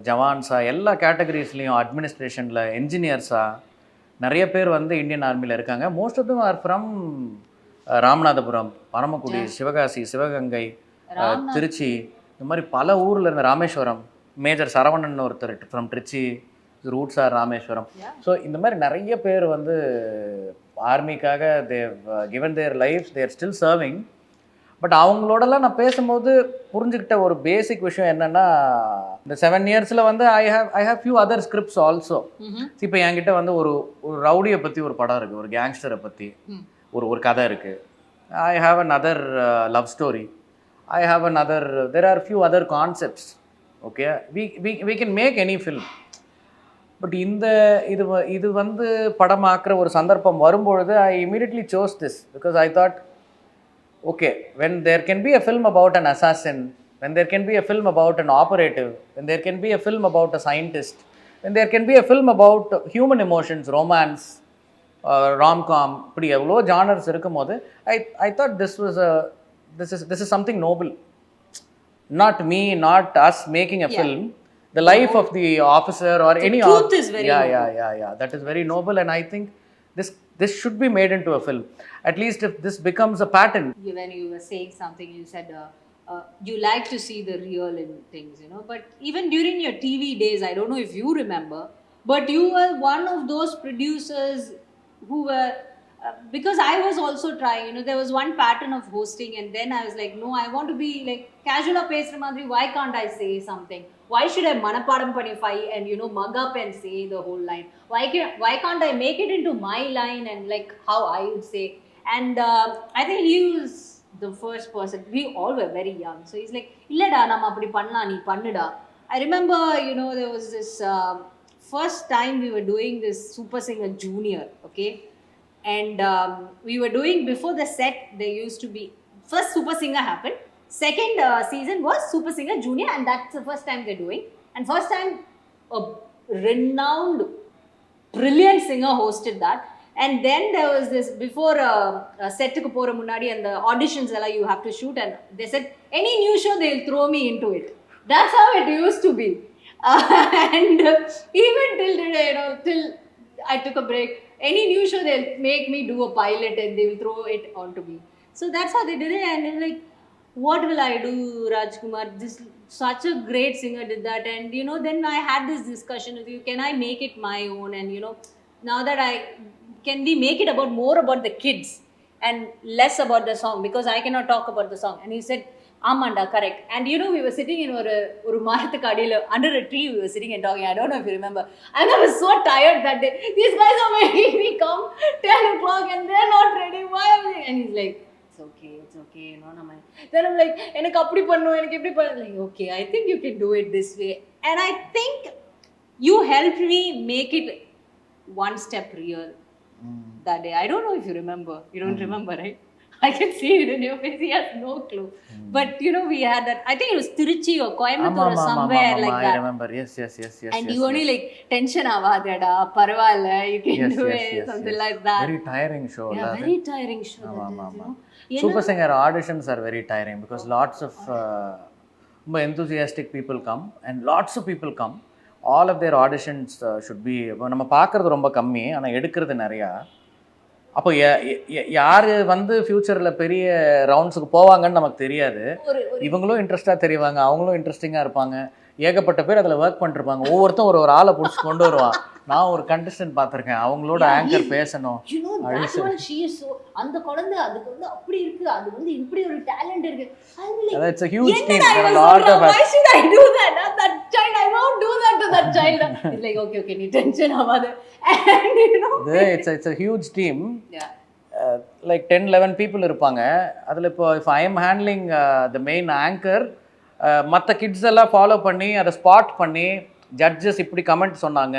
ஜவான்ஸா, எல்லா கேட்டகரிஸ்லேயும் அட்மினிஸ்ட்ரேஷனில் என்ஜினியர்ஸா நிறைய பேர் வந்து இந்தியன் ஆர்மியில் இருக்காங்க. Most of them are from Ramanathapuram, Paramakudi, Sivakasi, Sivaganga, Trichy, இந்த மாதிரி பல ஊரில் இருந்த ராமேஸ்வரம், மேஜர் சரவணன் ஒருத்தர் from Trichy, roots are Rameswaram. So இந்த மாதிரி நிறைய பேர் வந்து ஆர்மிக்காக they've given their life, they're still serving. But அவங்களோடலாம் நான் பேசும்போது புரிஞ்சுக்கிட்ட ஒரு பேசிக் விஷயம் என்னென்னா, இந்த 7 இயர்ஸில் வந்து I have few other scripts also. இப்போ என்கிட்ட வந்து ஒரு ரவுடியை பற்றி ஒரு படம் இருக்குது, ஒரு கேங்ஸ்டரை பற்றி ஒரு கதை இருக்குது. I have an other love story, I have an other, there are few other concepts. Okay, we can make any film. But இது வந்து படமாக்குற ஒரு சந்தர்ப்பம் வரும்பொழுது ஐ immediately chose this because I thought, okay, when there can be a film about an assassin, when there can be a film about an operative, when there can be a film about a scientist, when there can be a film about human emotions, romance, rom-com, இப்படி எவ்வளோ genres இருக்கும் போது I thought this is something noble. Not me, not us making a film. The life of the officer or any truth is very noble. Yeah, that is very noble, and I think this should be made into a film. At least if this becomes a pattern. When you were saying something, you said you like to see the real in things, but even during your TV days, I don't know if you remember, but you were one of those producers who were because I was also trying, there was one pattern of hosting, and then I was like, no, I want to be like casual pesra madri, why can't I say something? Why should I manapadam panify and mug up and say the whole line? Why can't I make it into my line and like how I would say? And I think he was the first person. We all were very young, so he's like, illada nam apdi panna, nee pannuda. I remember, there was this first time we were doing this Super Singer Junior, okay, and we were doing, before the set there used to be, first Super Singer happened, second season was Super Singer Junior, and that's the first time they're doing, and first time a renowned brilliant singer hosted that. And then there was this, before set ku pora munadi and the auditions alla you have to shoot, and they said any new show they'll throw me into it. That's how it used to be. And even till today, till I took a break, any new show they'll make me do a pilot and they will throw it onto me. So that's how they did it, and I'm like, what will I do, Rajkumar? This such a great singer did that, and then I had this discussion with you, can I make it my own? And now that can we make it more about the kids and less about the song, because I cannot talk about the song. And he said, Amanda, correct. And we were sitting in ஒரு மரத்துக்கு அடியில under a tree, we were sitting and talking. I don't know if you remember. And I was so tired that day. These guys are making me come 10 o'clock and they're not ready. Why am I? And he's like, it's okay, then I'm like, எனக்கு அப்படி பண்ணனும், எனக்கு இப்படி பண்ணனும். Like, okay, I think you can do it this way. And I think you helped me make it one step real that day. I don't know if you remember. You don't remember, right? I can see it in your face. He has no clue. But we had that. I think it was Tiruchi or Coimbatore or somewhere like that. I remember. Yes. And you only like, tension avadada, parvala, you can do it, something like that. Very tiring show. Yeah, very tiring show. Super Singer auditions are very tiring because lots of enthusiastic people come and lots of people come. All of their auditions should be, நம்ம பார்க்குறது ரொம்ப கம்மி, ஆனால் எடுக்கிறது நிறையா. அப்போ யார் வந்து ஃப்யூச்சரில் பெரிய ரவுண்ட்ஸுக்கு போவாங்கன்னு நமக்கு தெரியாது. இவங்களும் இன்ட்ரெஸ்டாக தெரிவாங்க, அவங்களும் இன்ட்ரெஸ்டிங்காக இருப்பாங்க, ஏகப்பட்ட பேர் அதில் ஒர்க் பண்ணிருப்பாங்க. ஒவ்வொருத்தரும் ஒரு ஆளை பிடிச்சி கொண்டு வருவான். நான் ஒரு கண்டஸ்டன்ட் பார்த்துருக்கேன், அவங்களோட ஆங்கர் பேசணும். You know that one, she is so, அந்த குழந்தை அதுக்கு வந்து அப்படி இருக்கு, அது வந்து இப்படி ஒரு டேலண்ட் இருக்கு. I will like, It's a huge team. There are a lot of why should I do that? That child, I won't do that to that child. It's like, okay, நீ டென்ஷன் ஆகாத. And you know, it's a huge team. yeah. Like 10-11 people இருப்பாங்க. அதில் இப்போ if I am handling the main anchor, மற்ற kids எல்லாம் follow பண்ணி அதை spot பண்ணி ஜட்ஜஸ் இப்படி கமெண்ட் சொன்னாங்க,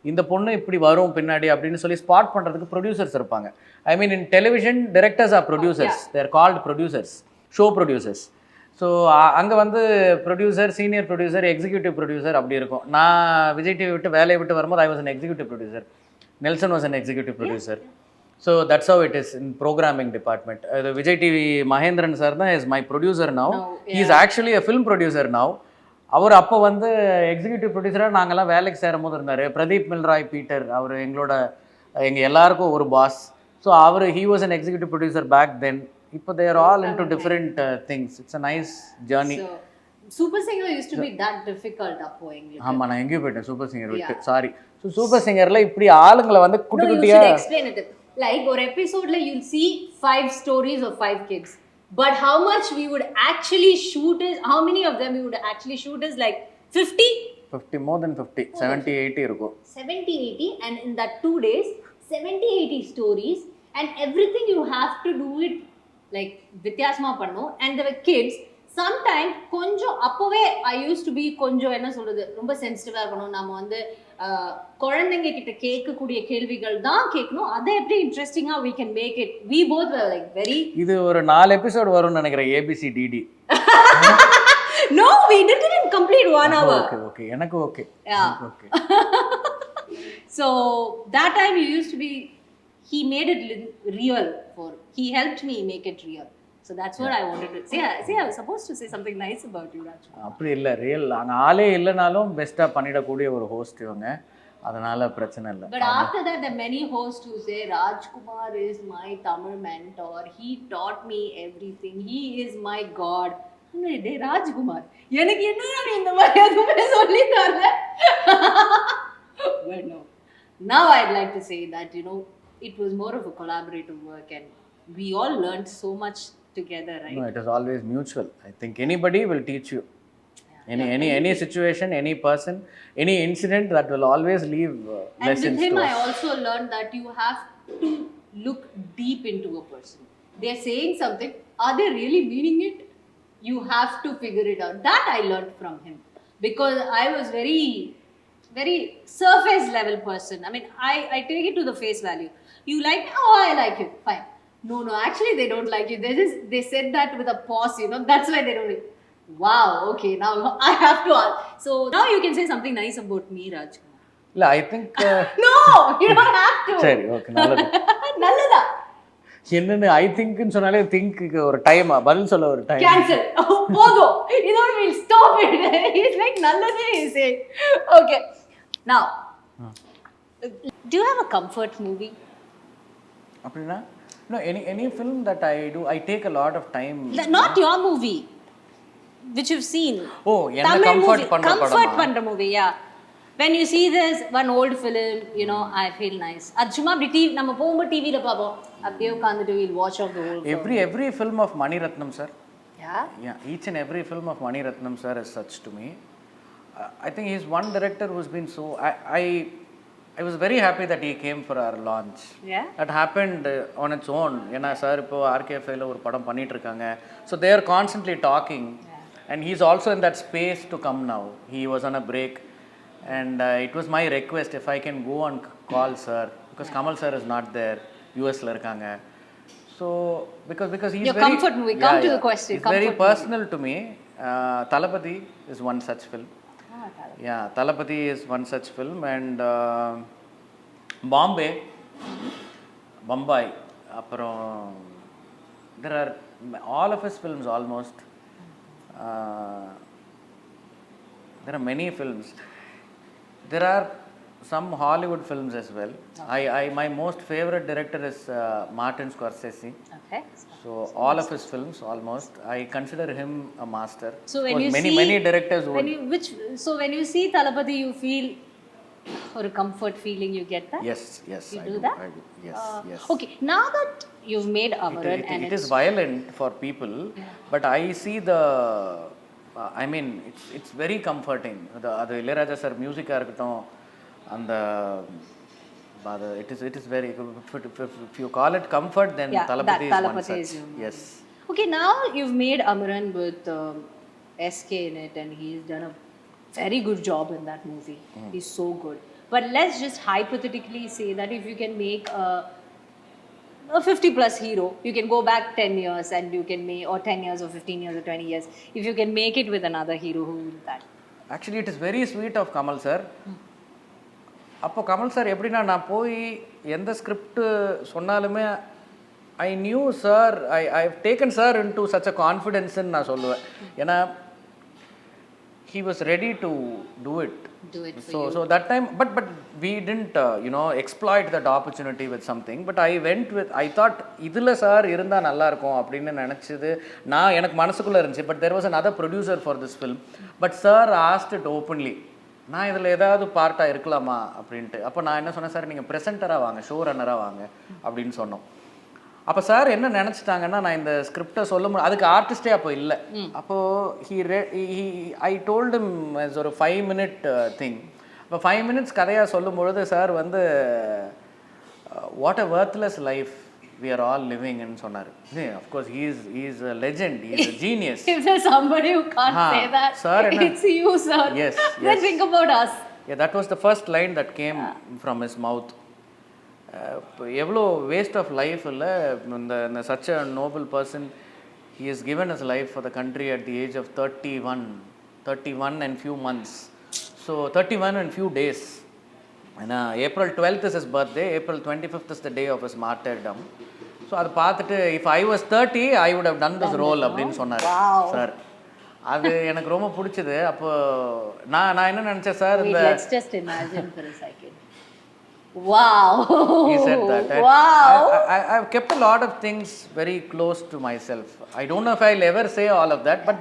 இந்த பொண்ணு இப்படி வரும் பின்னாடி அப்படின்னு சொல்லி ஸ்பாட் பண்ணுறதுக்கு ப்ரொடியூசர்ஸ் இருப்பாங்க. I mean in television directors are producers, they're called producers, show producers. So அங்கே வந்து producer, senior producer, executive producer அப்படி இருக்கும். நான் விஜய் டிவி விட்டு வேலையை விட்டு வரும்போது I was an executive producer, Nelson was an executive producer. So that's how it is in programming department. The Vijay TV Mahendran sir is my producer now. He is actually a film producer now. அவர் அப்போ வந்து executive ப்ரொடியூசராக நாங்கள்லாம் வேலைக்கு சேரும் போது இருந்தார். Pradeep Milroy Peter அவர் எங்கள் எல்லாருக்கும் ஒரு பாஸ். ஸோ அவர் he was an executive producer back then. இப்போ they are all into different things. It's a nice journey. So, Super Singer used to be that difficult அப்போ எங்களுக்கு. ஆமாம், நான் எங்கேயும் போயிட்டேன் சூப்பர் சிங்கர் விட்டு, சாரி. ஸோ சூப்பர் சிங்கரில் இப்படி ஆளுங்களை வந்து குட்டி No, you குட்டியாக should explain it. Like ஒரு எபிசோட்ல you'll see 5 stories of 5 kids, but how much we would actually shoot is, how many of them we would actually shoot is like 50, more than 50, 70-80 இருக்கும். 70-80, and in that 2 days 70-80 stories, and everything you have to do it like வித்தியாசமா பண்ணணும். And there were kids sometimes கொஞ்சம் அப்போவே I used to be கொஞ்சம் என்ன சொல்றது ரொம்ப சென்சிட்டிவா இருக்கணும். நம்ம வந்து குழந்தைங்க கிட்ட கேட்கக்கூடிய கேள்விகள் தான் கேட்கணும். அதை எப்படி இன்ட்ரெஸ்டிங்கா we can make it. We both were like very, இது ஒரு 4 எபிசோட் வரும்னு நினைக்கிறேன் ABCDD. no, we did it in complete 1 hour. Okay, எனக்கு okay. Yeah. Okay. So that time you used to be, he made it real he helped me make it real. So that's what I wanted to say. I was supposed to say something nice about you, Raj. அப்படி இல்லை, real அங்கே ஆளே இல்லைனாலும் பெஸ்ட்டாக பண்ணிடக்கூடிய ஒரு host இவங்க, அதனால பிரச்சனை இல்லை. But after that, there are many hosts who say Rajkumar is my Tamil mentor. He taught me everything. He is my God. Hey, Rajkumar, எனக்கு என்ன நீ இந்த மாதிரி எதுவுமே சொல்லி தரல. But no. Now I'd like to say that, you know, it was more of a collaborative work and we all learned so much together, right? No, it is always mutual. I think anybody will teach you. Any situation, any person, any incident, that will always leave lessons to us. And with him, I also learned that you have to look deep into a person. They're saying something, are they really meaning it? You have to figure it out. That I learned from him, because I was very surface level person. I mean, I take it to the face value. You like me? Oh, I like you. Fine. No, actually they don't like you. They said that with a pause, you know. That's why they don't like. Wow, okay, now I have to ask. So now you can say something nice about me, Rajkumar. இல்லை, I think No, you don't have to. சரி, okay, நல்லது. நல்லதா? என்னன்னு ஐ திங்க்னு சொன்னாலே thing ஒரு time, பதில் சொல்ல ஒரு டைம். Cancel. போதும். இதோட we'll stop it. He's like நல்லதே he said. Okay. Now, do you have a comfort movie? அப்படின்னா no, any film that I do, I take a lot of time. Not your movie, which you've seen. Oh, என்ன comfort பண்ற படம். Comfort பண்ற movie, yeah. When you see this one old film, you know, I feel nice. அது சும்மா அப்படி TV நம்ம போகும்போது டிவில பாப்போம், அப்படியே உட்கார்ந்துட்டு we'll watch of the whole film. Every film of Mani Ratnam sir. Yeah, each and every film of Mani Ratnam sir is such to me. I think he's one director who's been so, I was very happy that he came for our launch. Yeah, that happened on its own. ஏன்னா sir இப்போ RKFL ஒரு படம் பண்ணிட்டு இருக்காங்க. So they are constantly talking. Yeah. And he's also in that space to come now. He was on a break and it was my request if I can go and call sir, because Kamal sir is not there, US la irukanga. So because he's your very comfort movie. Come to the question. It's very personal to me. Thalapathy is one such film. Yeah, Thalapathy is one such film, and Bombay, apparam there are all of his films almost. There are many films. There are some Hollywood films as well. Okay. My most favorite director is Martin Scorsese. Okay. So all of his films almost, I consider him a master. So when you many directors when you see Thalapathy, you feel or a comfort feeling, you get that? Yes, yes, You I do do. that? I do. Yes, yes. Okay, now that you've made Amaran and It is violent for people, but I see the. I mean, it's very comforting. The Ilayaraja sir music இருக்கட்டும் அந்த it is very if you call it comfort, then yeah, that Talapati is one Talapati such. is your movie. Yes. Okay, now you've made Amaran with SK in it, and he's done a very good job in that movie. He's so good. But let's just hypothetically say that if you can make a 50 plus hero, you can go back 10 years and you can make, or 10 years or 15 years or 20 years, if you can make it with another hero, who will that? Actually, it is very sweet of Kamal sir. அப்போ Kamal sir எப்படின்னா நான் போய் எந்த script சொன்னாலுமே I knew sir I taken sir in to such a கான்ஃபிடென்ஸ்ன்னு நான் சொல்லுவேன். ஏன்னா he was ready to do it so that time but we didn't exploit that opportunity with something, but I went with, I thought இதுல sir இருந்தா நல்லா இருக்கும் அப்படின்னு நினைச்சது நான் எனக்கு மனசுக்குள்ள இருந்துச்சு. But there was another producer for this film, but sir asked it openly, நான் இதில் ஏதாவது பார்ட்டாக இருக்கலாமா அப்படின்ட்டு. அப்போ நான் என்ன சொன்னேன், சார் நீங்கள் ப்ரெசென்டராக வாங்க, ஷோ ரன்னராக வாங்க அப்படின்னு சொன்னோம். அப்போ சார் என்ன நினச்சிட்டாங்கன்னா, நான் இந்த ஸ்கிரிப்டை சொல்லும் அதுக்கு ஆர்டிஸ்டே அப்போ இல்லை. அப்போது ஐ டோல்டு as ஒரு 5 minute திங். அப்போ 5 minutes கதையாக சொல்லும் பொழுது சார் வந்து what a worthless life we are all living in சொன்னார். Of course he is a legend, he is a genius. If there's somebody who can't say that, sir, it's you, sir. Yes, then think about us. Yeah, that was the first line that came from his mouth. எவ்வளோ waste of life இல்லை இந்த such a noble person, he has given his life for the country at the age of 31 and few months, so 31 and few days. ஏன்னா April 12th is his birthday, April 25th is the day of his martyrdom. So அதை பார்த்துட்டு if I was 30 I would have done this role அப்படின்னு சொன்னார் sir. அது எனக்கு ரொம்ப பிடிச்சது. அப்போ நான் என்ன நினச்சேன் சார், இந்த let's just imagine for a second. Wow. He said that. Wow. I've kept a lot of things very close to myself. I don't know if I'll ever say all of that, but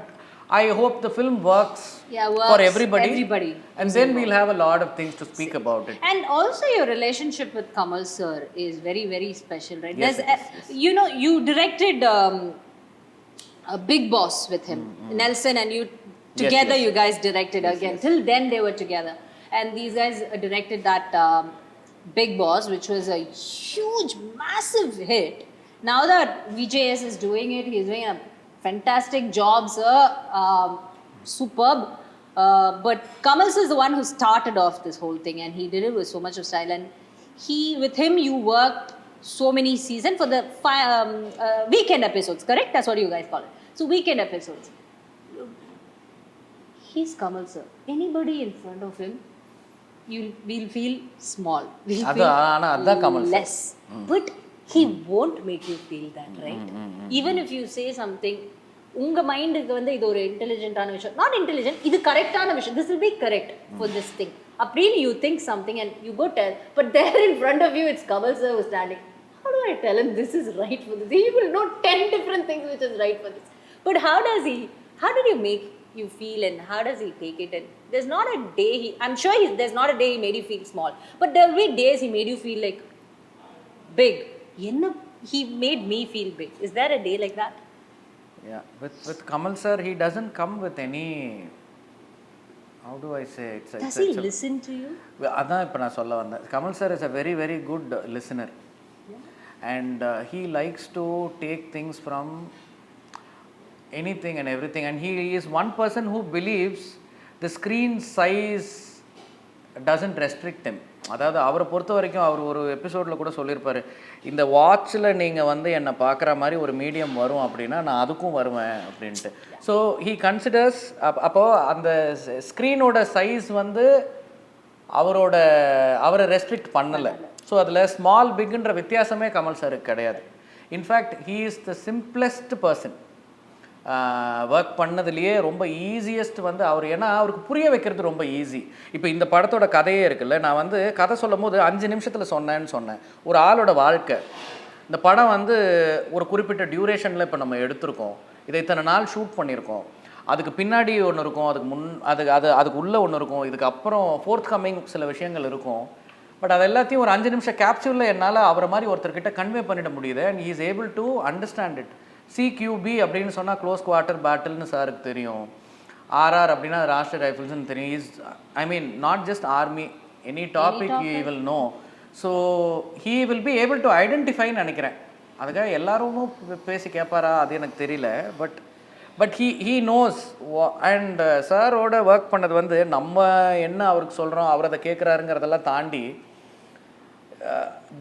I hope the film works for everybody. And then we'll have a lot of things to speak about it. And also your relationship with Kamal sir is very, very special, right? Yes, you know, you directed a Big Boss with him, Nelson, and you together you guys directed again. Till then they were together. And these guys directed that Big Boss, which was a huge, massive hit. Now that VJS is doing it, he's doing a fantastic job, sir. Superb. But Kamal is the one who started off this whole thing, and he did it with so much of style. And with him, you worked so many seasons for the weekend episodes, correct? That's what you guys call it. So weekend episodes. He's Kamal sir. Anybody in front of him, we'll feel small. We'll feel less. But he won't make you feel that, right? Even if you say something, உங்க மைண்டுக்கு வந்து இது ஒரு இன்டெலிஜென்ட்டான விஷயம், not intelligent, இது கரெக்டான விஷயம், this will be correct for this thing அப்படின்னு you think something and you go tell, but there in front of you it's Kamal sir who's standing. How do I tell him this is right for this? He will know 10 different things which is right for this. But how did you make you feel, and how does he take it? And there's not a day I'm sure there's not a day he made you feel small, but there will be days he made you feel like big. He made me feel big. Is there a day like that? Yeah, with Kamal sir, he doesn't come with any, how do I say, does he listen to you? அதான் இப்போ நான் சொல்ல வந்தேன். Kamal sir is a very, very good listener. And he likes to take things from anything and everything, and he is one person who believes the screen size doesn't restrict him. அதாவது அவரை பொறுத்த வரைக்கும் அவர் ஒரு எபிசோடில் கூட சொல்லியிருப்பார், இந்த வாட்சில் நீங்கள் வந்து என்னை பார்க்குற மாதிரி ஒரு மீடியம் வரும் அப்படின்னா நான் அதுக்கும் வருவேன் அப்படின்ட்டு. ஸோ ஹீ கன்சிடர்ஸ் அப்போது அந்த ஸ்க்ரீனோட சைஸ் வந்து அவரை ரெஸ்ட்ரிக்ட் பண்ணலை. ஸோ அதில் ஸ்மால் பிக்ன்ற வித்தியாசமே கமல் சாருக்கு கிடையாது. In fact he is the simplest person. Work பண்ணதுலேயே ரொம்ப ஈஸியஸ்ட் வந்து அவர், ஏன்னா அவருக்கு புரிய வைக்கிறது ரொம்ப ஈஸி. இப்போ இந்த படத்தோட கதையே இருக்குல்ல, நான் வந்து கதை சொல்லும் போது 5 நிமிஷத்தில் சொன்னேன். ஒரு ஆளோட வாழ்க்கை, இந்த படம் வந்து ஒரு குறிப்பிட்ட டியூரேஷனில் இப்போ நம்ம எடுத்திருக்கோம், இதை இத்தனை நாள் ஷூட் பண்ணியிருக்கோம், அதுக்கு பின்னாடி ஒன்று இருக்கும், அதுக்கு உள்ளே ஒன்று இருக்கும், இதுக்கு அப்புறம் ஃபோர்த் கம்மிங் சில விஷயங்கள் இருக்கும். பட் அது எல்லாத்தையும் ஒரு 5 நிமிஷம் கேப்சூலில் என்னால் அவரை மாதிரி ஒருத்தர்கிட்ட கன்வே பண்ணிட முடியுது. And he is able to understand it. CQB அப்படின்னு சொன்னால் க்ளோஸ் குவார்ட்டர் பேட்டில்னு சாருக்கு தெரியும். RR அப்படின்னா ராஷ்ட்ரிய ரைஃபிள்ஸ்னு தெரியும். Is I mean not just army, any topic he will know. So he will be able to ஐடென்டிஃபைன்னு நினைக்கிறேன். அதுக்காக எல்லாரும் பேசி கேட்பாரா அது எனக்கு தெரியல. But he knows. அண்ட் சாரோட ஒர்க் பண்ணது வந்து நம்ம என்ன அவருக்கு சொல்கிறோம், அவர் அதை கேட்குறாருங்கிறதெல்லாம் தாண்டி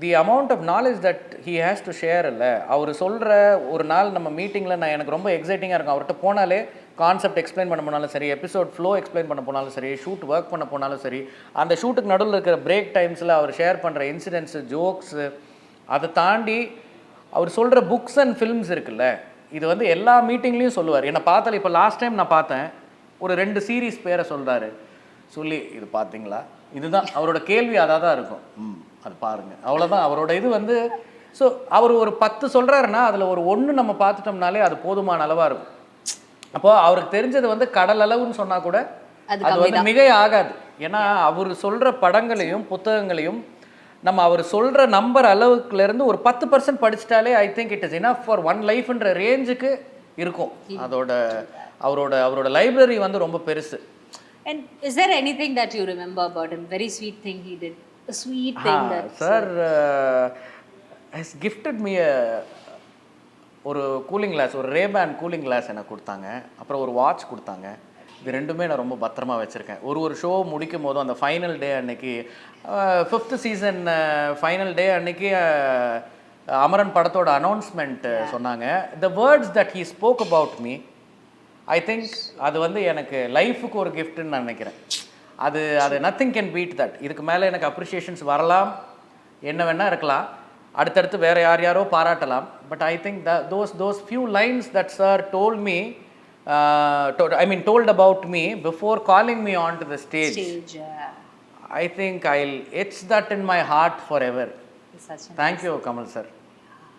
the amount of knowledge that he has to share. இல்லை அவர் சொல்கிற ஒரு நாள் நம்ம மீட்டிங்கில் நான் எனக்கு ரொம்ப எக்ஸைட்டிங்காக இருக்கும். அவர்கிட்ட போனாலே கான்செப்ட் எக்ஸ்பிளைன் பண்ண போனாலும் சரி, எபிசோட் ஃப்ளோ எக்ஸ்பிளைன் பண்ண போனாலும் சரி, ஷூட் ஒர்க் பண்ண போனாலும் சரி, அந்த ஷூட்டுக்கு நடுவில் இருக்கிற பிரேக் டைம்ஸில் அவர் ஷேர் பண்ணுற இன்சிடென்ட்ஸு, ஜோக்ஸு, அதை தாண்டி அவர் சொல்கிற புக்ஸ் அண்ட் ஃபில்ம்ஸ் இருக்குல்ல, இது வந்து எல்லா மீட்டிங்லேயும் சொல்லுவார். என்னை பார்த்தால இப்போ லாஸ்ட் டைம் நான் பார்த்தேன், ஒரு 2 சீரீஸ் பேரை சொல்கிறாரு. சொல்லி இது பார்த்தீங்களா, இதுதான் அவரோட கேள்வி. அதாக தான் இருக்கும். அது பாருங்கள், அவ்வளோதான் அவரோட இது வந்து. ஸோ அவர் ஒரு 10 சொல்கிறாருன்னா அதில் ஒரு 1 நம்ம பார்த்துட்டோம்னாலே அது போதுமான அளவாக இருக்கும். அப்போது அவருக்கு தெரிஞ்சது வந்து கடல் அளவுன்னு சொன்னால் கூட அது வந்து மிகை ஆகாது. ஏன்னா அவர் சொல்கிற படங்களையும் புத்தகங்களையும் நம்ம அவர் சொல்கிற நம்பர் அளவுக்குலேருந்து ஒரு 10% படிச்சிட்டாலே I think it is enough for one லைஃப்ன்ற ரேஞ்சுக்கு இருக்கும். அவரோட லைப்ரரி வந்து ரொம்ப பெருசு. And is there anything that you remember about him? Very sweet thing he did. A sweet thing that sir has gifted me ஒரு கூலிங் கிளாஸ், ஒரு Ray-Ban cooling glass எனக்கு கொடுத்தாங்க. அப்புறம் ஒரு வாட்ச் கொடுத்தாங்க. இது ரெண்டுமே நான் ரொம்ப பத்திரமா வச்சுருக்கேன். ஒரு ஷோ முடிக்கும் போதும் அந்த ஃபைனல் டே அன்னைக்கு, 5th சீசன் ஃபைனல் டே அன்னைக்கு அமரன் படத்தோட அனௌன்ஸ்மெண்ட் சொன்னாங்க. The words that he spoke about me, I think அது வந்து எனக்கு லைஃபுக்கு ஒரு கிஃப்ட்னு நான் நினைக்கிறேன். அது நத்திங் கேன் பீட் தட். இதுக்கு மேலே எனக்கு அப்ரிஷியேஷன்ஸ் வரலாம், என்ன வேணால் இருக்கலாம், அடுத்தடுத்து வேறு யாரோ பாராட்டலாம். But I think those few lines that sir told me, told about me before calling me onto the stage, I think I'll etch that in my heart forever. Thank you Kamal sir.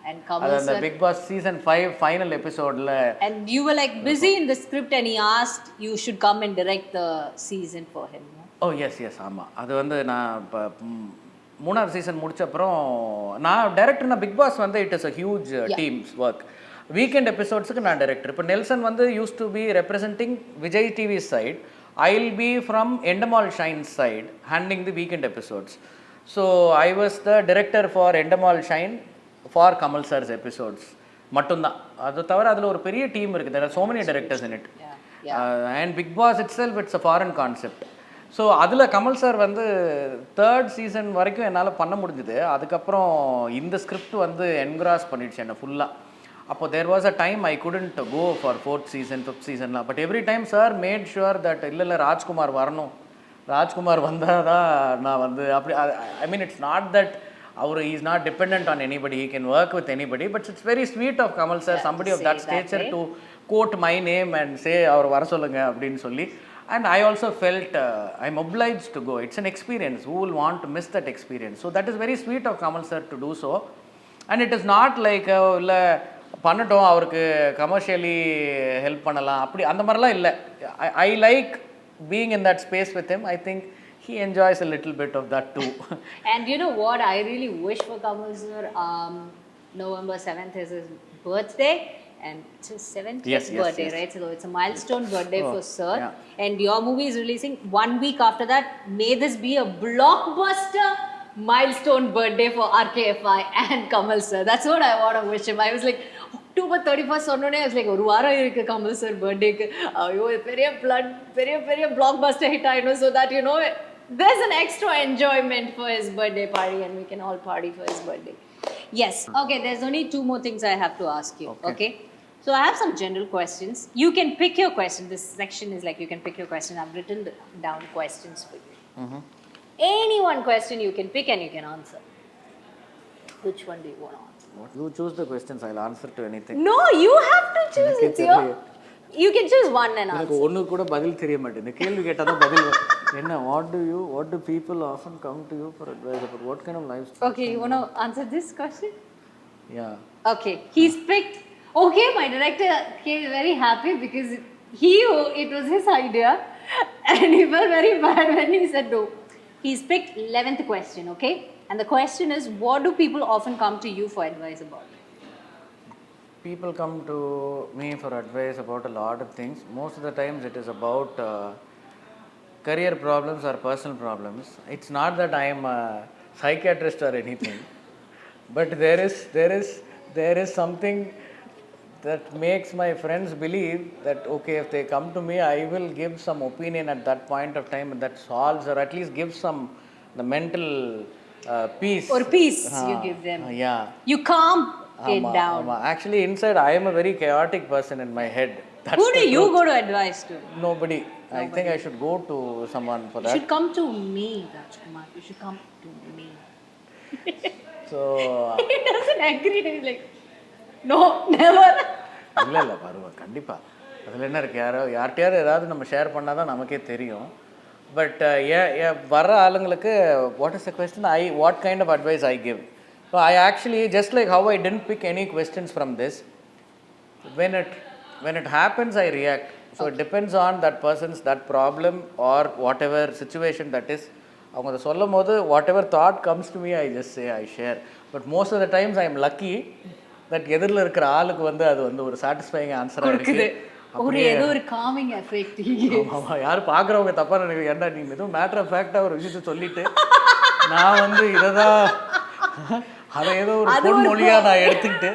And Kamal sir, the Big Boss season 5 final episode la, and you were like busy in the script and he asked you should come and direct the season for him, no? Oh yes ஆமாம். அது வந்து நான் இப்போ 3வது season முடிச்ச அப்புறம் நான் டைரக்டர்னா பிக் பாஸ் வந்து it is a huge teams work. Weekend எபிசோட்ஸுக்கு நான் டைரக்டர். இப்போ நெல்சன் வந்து use to be representing Vijay TV side, I will be from Endemol Shine side handling the weekend episodes. So I was the director for Endemol Shine for Kamal sir's episodes மட்டும்தான். அது தவிர அதில் ஒரு பெரிய டீம் இருக்குது. There are so many directors in it. And big boss it self it's a foreign concept. So அதில் Kamal sir வந்து 3rd season வரைக்கும் என்னால் பண்ண முடிஞ்சுது. அதுக்கப்புறம் இந்த ஸ்கிரிப்ட் வந்து என்கிராஸ் பண்ணிடுச்சு என்னை ஃபுல்லாக. அப்போ there was a time I couldn't go for 4th season 5th சீசன்லாம். But every time sir made sure that இல்லை ராஜ்குமார் வரணும், ராஜ்குமார் வந்தால் தான் நான் வந்து அப்படி. I mean it's not that அவர் is not depend on anybody, he can work with anybody. But it's very sweet of Kamal sir, somebody of that stature to quote my name and say அவர் வர சொல்லுங்க அப்படின்னு சொல்லி. And I also felt I'm obliged to go. It's an experience. Who will want to miss that experience? So that is very sweet of Kamal sir to do so. And it is not like இல்லை பண்ணட்டும் அவருக்கு commercially help பண்ணலாம் அப்படி அந்த மாதிரிலாம் இல்லை. I like being in that space with him. I think he enjoys a little bit of that too. And you know what I really wish for Kamal sir, November 7th is his birthday. And it's his 70th birthday, right? So it's a milestone birthday for sir. Yeah. And your movie is releasing 1 week after that. May this be a blockbuster milestone birthday for RKFI and Kamal sir. That's what I want to wish him. I was like, October 31st சொன்னோனே I was like, ஒரு வாரம் இருக்கு Kamal sir பர்த்டேக்கு, ஐயோ பெரிய blockbuster hit ஆயிடும், so that you know there's an extra enjoyment for his birthday party and we can all party for his birthday. Yes. Okay, there's only 2 more things I have to ask you. Okay? So I have some general questions. You can pick your question. This section is like you can pick your question. I've written down questions for you. Any one question you can pick and you can answer. Which one do you want to answer? You choose the questions. I'll answer to anything. No, you have to choose. It's your... You can choose one and answer. எனக்கு ஒண்ணு கூட பதில் தெரிய மாட்டேங்குது. கேள்வி கேட்டா தான் பதில் என்ன. What do people often come to you for advice about what kind of lifestyle? Okay, you want to answer this question? Yeah. Okay, he's picked. Okay, my director came very happy because it was his idea, and he felt very bad when he said no. He's picked 11th question, okay? And the question is, what do people often come to you for advice about? People come to me for advice about a lot of things. Most of the times it is about career problems or personal problems. It's not that I am a psychiatrist or anything, but there is something that makes my friends believe that okay, if they come to me, I will give some opinion at that point of time that solves or at least gives some the mental peace. Or peace you give them. Yeah. You calm it down. Actually, inside I am a very chaotic person in my head. That's Who do the you truth. go to advice to? Nobody. I think I should go to someone for You that. should come to me, Rajkumar. You should come to me. So He doesn't agree. He's like, no, never. இல்லை இல்லை பருவம் கண்டிப்பாக அதில் என்ன இருக்குது யார்கிட்டயாவது ஏதாவது நம்ம ஷேர் பண்ணால் தான் நமக்கே தெரியும். பட் வர ஆளுங்களுக்கு what is the question what kind of advice I give. So I actually just like how I tend pick any questions from this. when it happens I react. So it depends on that person's that problem or whatever situation that is. அவங்க அதை சொல்லும் போது whatever thought comes to me I just say I share. But most of the times I'm lucky that எதிரில் இருக்கிற ஆளுக்கு அது ஒரு satisfying ஆன்சராக இருக்குது. ஒரு ஏதோ ஒரு காமிங் எஃபெக்ட். ஆமாம், யாரும் பார்க்குறவங்க தப்பாக நினைக்கிறேன். ஏன்டா நீ எதுவும் மேட்டர் ஆஃப் ஃபேக்டாக ஒரு விஷயத்த சொல்லிட்டு நான் இதை தான் அதை ஏதோ ஒரு பொன்மொழியாக நான் எடுத்துக்கிட்டு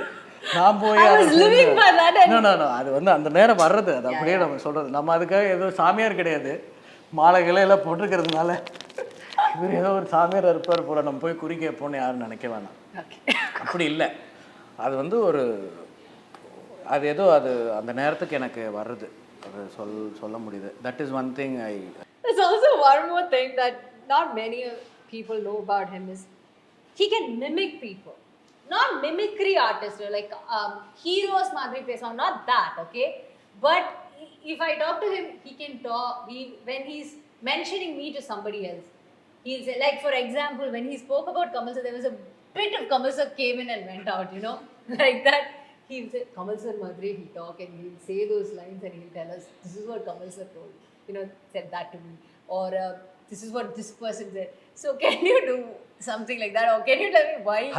நான் போய் அது அந்த நேரம் வர்றது அது அப்படியே நம்ம சொல்கிறது. நம்ம அதுக்காக ஏதோ சாமியார் கிடையாது, மாலைகளை எல்லாம் போட்டிருக்கிறதுனால இவர் ஏதோ ஒரு சாமியார் இருப்பார் போல நம்ம போய் குறி கேட்போன்னு யாரும் நினைக்க வேணாம். அப்படி இல்லை. அது ஒரு அது ஏதோ அது அந்த நேரத்துக்கு எனக்கு வர்றது அது சொல்ல முடியுது. That is one thing I. There's also one more thing that not many people know about him is he can mimic people. Not mimicry artist, like heroes madri pesam, not that, okay? But if I talk to him, he can talk. When he's mentioning me to somebody else, he'll say, like for example, when he spoke about Kamal Sir, there was a bit of Kamal Sir came in and went out, like that. He'll say, Kamal Sir madri, he'll talk and he'll say those lines and he'll tell us, this is what Kamal Sir told, said that to me. Or this is what this person said. So can you do something like that? Or can you tell me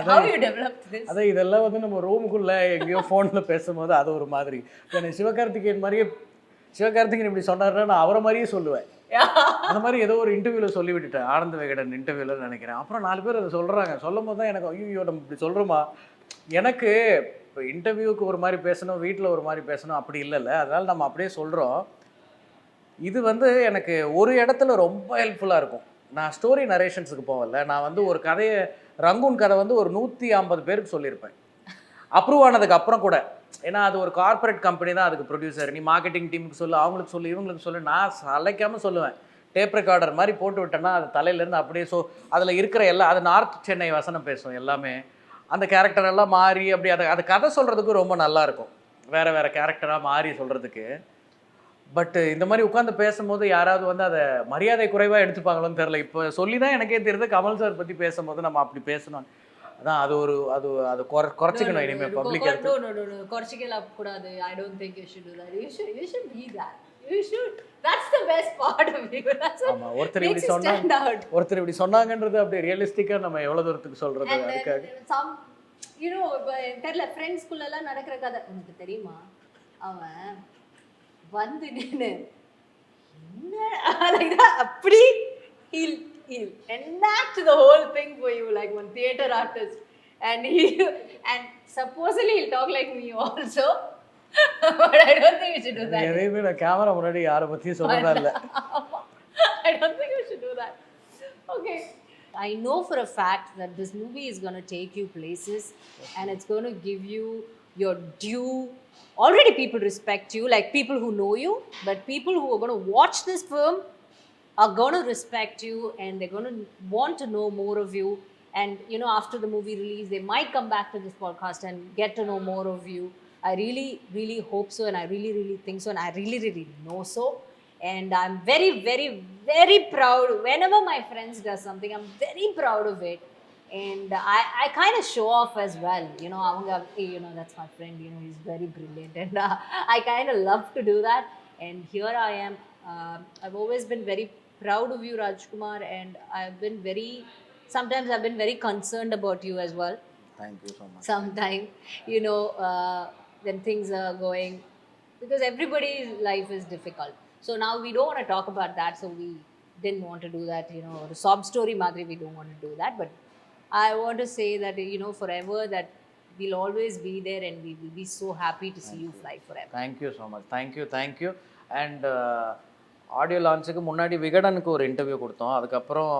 how you developed this? அதை இதெல்லாம் நம்ம ரூமுக்குள்ளே எங்கேயோ ஃபோனில் பேசும்போது அது ஒரு மாதிரி. எனக்கு சிவகார்த்திகேயன் மாதிரியே சிவகார்த்திகேயன் இப்படி சொன்னார்னா நான் அவரை மாதிரியே சொல்லுவேன். அந்த மாதிரி ஏதோ ஒரு இன்டர்வியூவில் சொல்லி விட்டுட்டேன், ஆனந்த விகடன் இன்டர்வியூவில் நினைக்கிறேன். அப்புறம் 4 பேர் அதை சொல்கிறாங்க. சொல்லும் போது தான் எனக்கு ஐயோ நம்ம இப்படி சொல்கிறோமா. எனக்கு இப்போ இன்டர்வியூக்கு ஒரு மாதிரி பேசணும், வீட்டில் ஒரு மாதிரி பேசணும் அப்படி இல்லைல்ல. அதனால் நம்ம அப்படியே சொல்கிறோம். இது எனக்கு ஒரு இடத்துல ரொம்ப ஹெல்ப்ஃபுல்லாக இருக்கும். நான் ஸ்டோரி நரேஷன்ஸுக்கு போகல. நான் ஒரு கதையை ரங்கூன் கதை ஒரு 150 பேருக்கு சொல்லியிருப்பேன் அப்ரூவ் ஆனதுக்கு அப்புறம் கூட. ஏன்னா அது ஒரு கார்ப்பரேட் கம்பெனி தான் அதுக்கு ப்ரொடியூசர். நீ மார்க்கெட்டிங் டீமுக்கு சொல்லு, அவங்களுக்கு சொல்லு, இவங்களுக்கு சொல்லு. நான் அழைக்காமல் சொல்லுவேன். டேப் ரெக்கார்டர் மாதிரி போட்டு விட்டேன்னா அது தலையிலேருந்து அப்படியே அதில் இருக்கிற அது நார்த் சென்னை வசனம் பேசும் எல்லாமே. அந்த கேரக்டர் எல்லாம் மாறி அப்படி அது கதை சொல்கிறதுக்கு ரொம்ப நல்லாயிருக்கும், வேறு வேறு கேரக்டராக மாறி சொல்கிறதுக்கு. பட் இந்த மாதிரி உட்காந்து பேசும்போது யாராவது அதை மரியாதை குறைவாக எடுத்துப்பாங்களோன்னு தெரில. இப்போ சொல்லி தான் எனக்கே தெரியுது கமல் சார் பற்றி பேசும்போது நம்ம அப்படி பேசணும். அதான் அது குறைச்சிக்கணும் இனிமேல் பப்ளிக் எடுத்து. குறைச்சிக்கலாம் கூடாது. I don't think you should do that. You should be that. You should. That's the best part of you. ஆமா, ஒருத்தர் இப்படி சொன்னாங்கன்றது அப்படியே ரியலிஸ்டிக்காக நம்ம எவ்வளோ தூரத்துக்கு சொல்கிறது. அதுக்காக தெரியல, ஃப்ரெண்ட்ஸ்குள்ளெல்லாம் நடக்கிற கதை உனக்கு தெரியுமா, அவன் நின்று அப்படி he'll enact the whole thing for you like one theater artist, and supposedly he'll talk like me also. But I don't think you should do that. எதையுமே நான் கேமரா முன்னாடி யாரை பற்றியும் சொல்கிறதா இல்லை. I don't think you should do that. Okay. I know for a fact that this movie is going to take you places, and it's going to give you your due. Already people respect you, like people who know you, but people who are going to watch this film are going to respect you, and they're going to want to know more of you. And after the movie release, they might come back to this podcast and get to know more of you. I really, really hope so, and I really, really think so, and I really, really know so. And I'm very, very, very proud. Whenever my friends does something, I'm very proud of it. And I kind of show off as well. Avanga, that's my friend, he's very brilliant. And I kind of love to do that. and here I am. I've always been very proud of you, Rajkumar, and sometimes I've been very concerned about you as well. Thank you so much. Sometime, you know, when things are going, because everybody's life is difficult. So now we don't want to talk about that, so we didn't want to do that, you know, the sob story madri, we don't want to do that. But I want to say that, you know, forever, that we'll always be there, and we will be so happy to see you fly forever. Thank you so much. Thank you. And audio லான்ச்சுக்கு முன்னாடி விகடனுக்கு ஒரு interview கொடுத்தோம். அதுக்கப்புறம்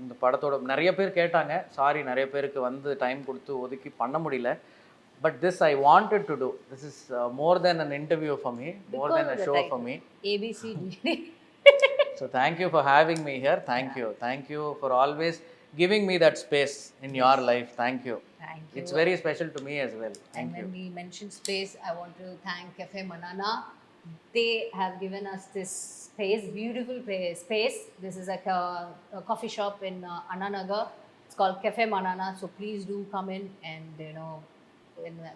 இந்த படத்தோட நிறைய பேர் கேட்டாங்க. சாரி, நிறைய பேருக்கு வந்து டைம் கொடுத்து ஒதுக்கி பண்ண முடியல. But this I wanted to do. This is more than an interview for me, more than a show for me. ABCDD. So thank you for having me here. Thank you for always giving me that space in your life. Thank you. Thank you. It's very special to me as well. And when we mention space, I want to thank Cafe Manana. They have given us this space, beautiful space. This is like a coffee shop in Ananagar. It's called Cafe Manana. So please do come in, and you know,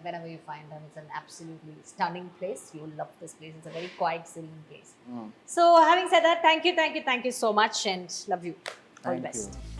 whenever you find them, it's an absolutely stunning place. You will love this place. It's a very quiet, serene place. So having said that, thank you so much, and love you. All the best. You.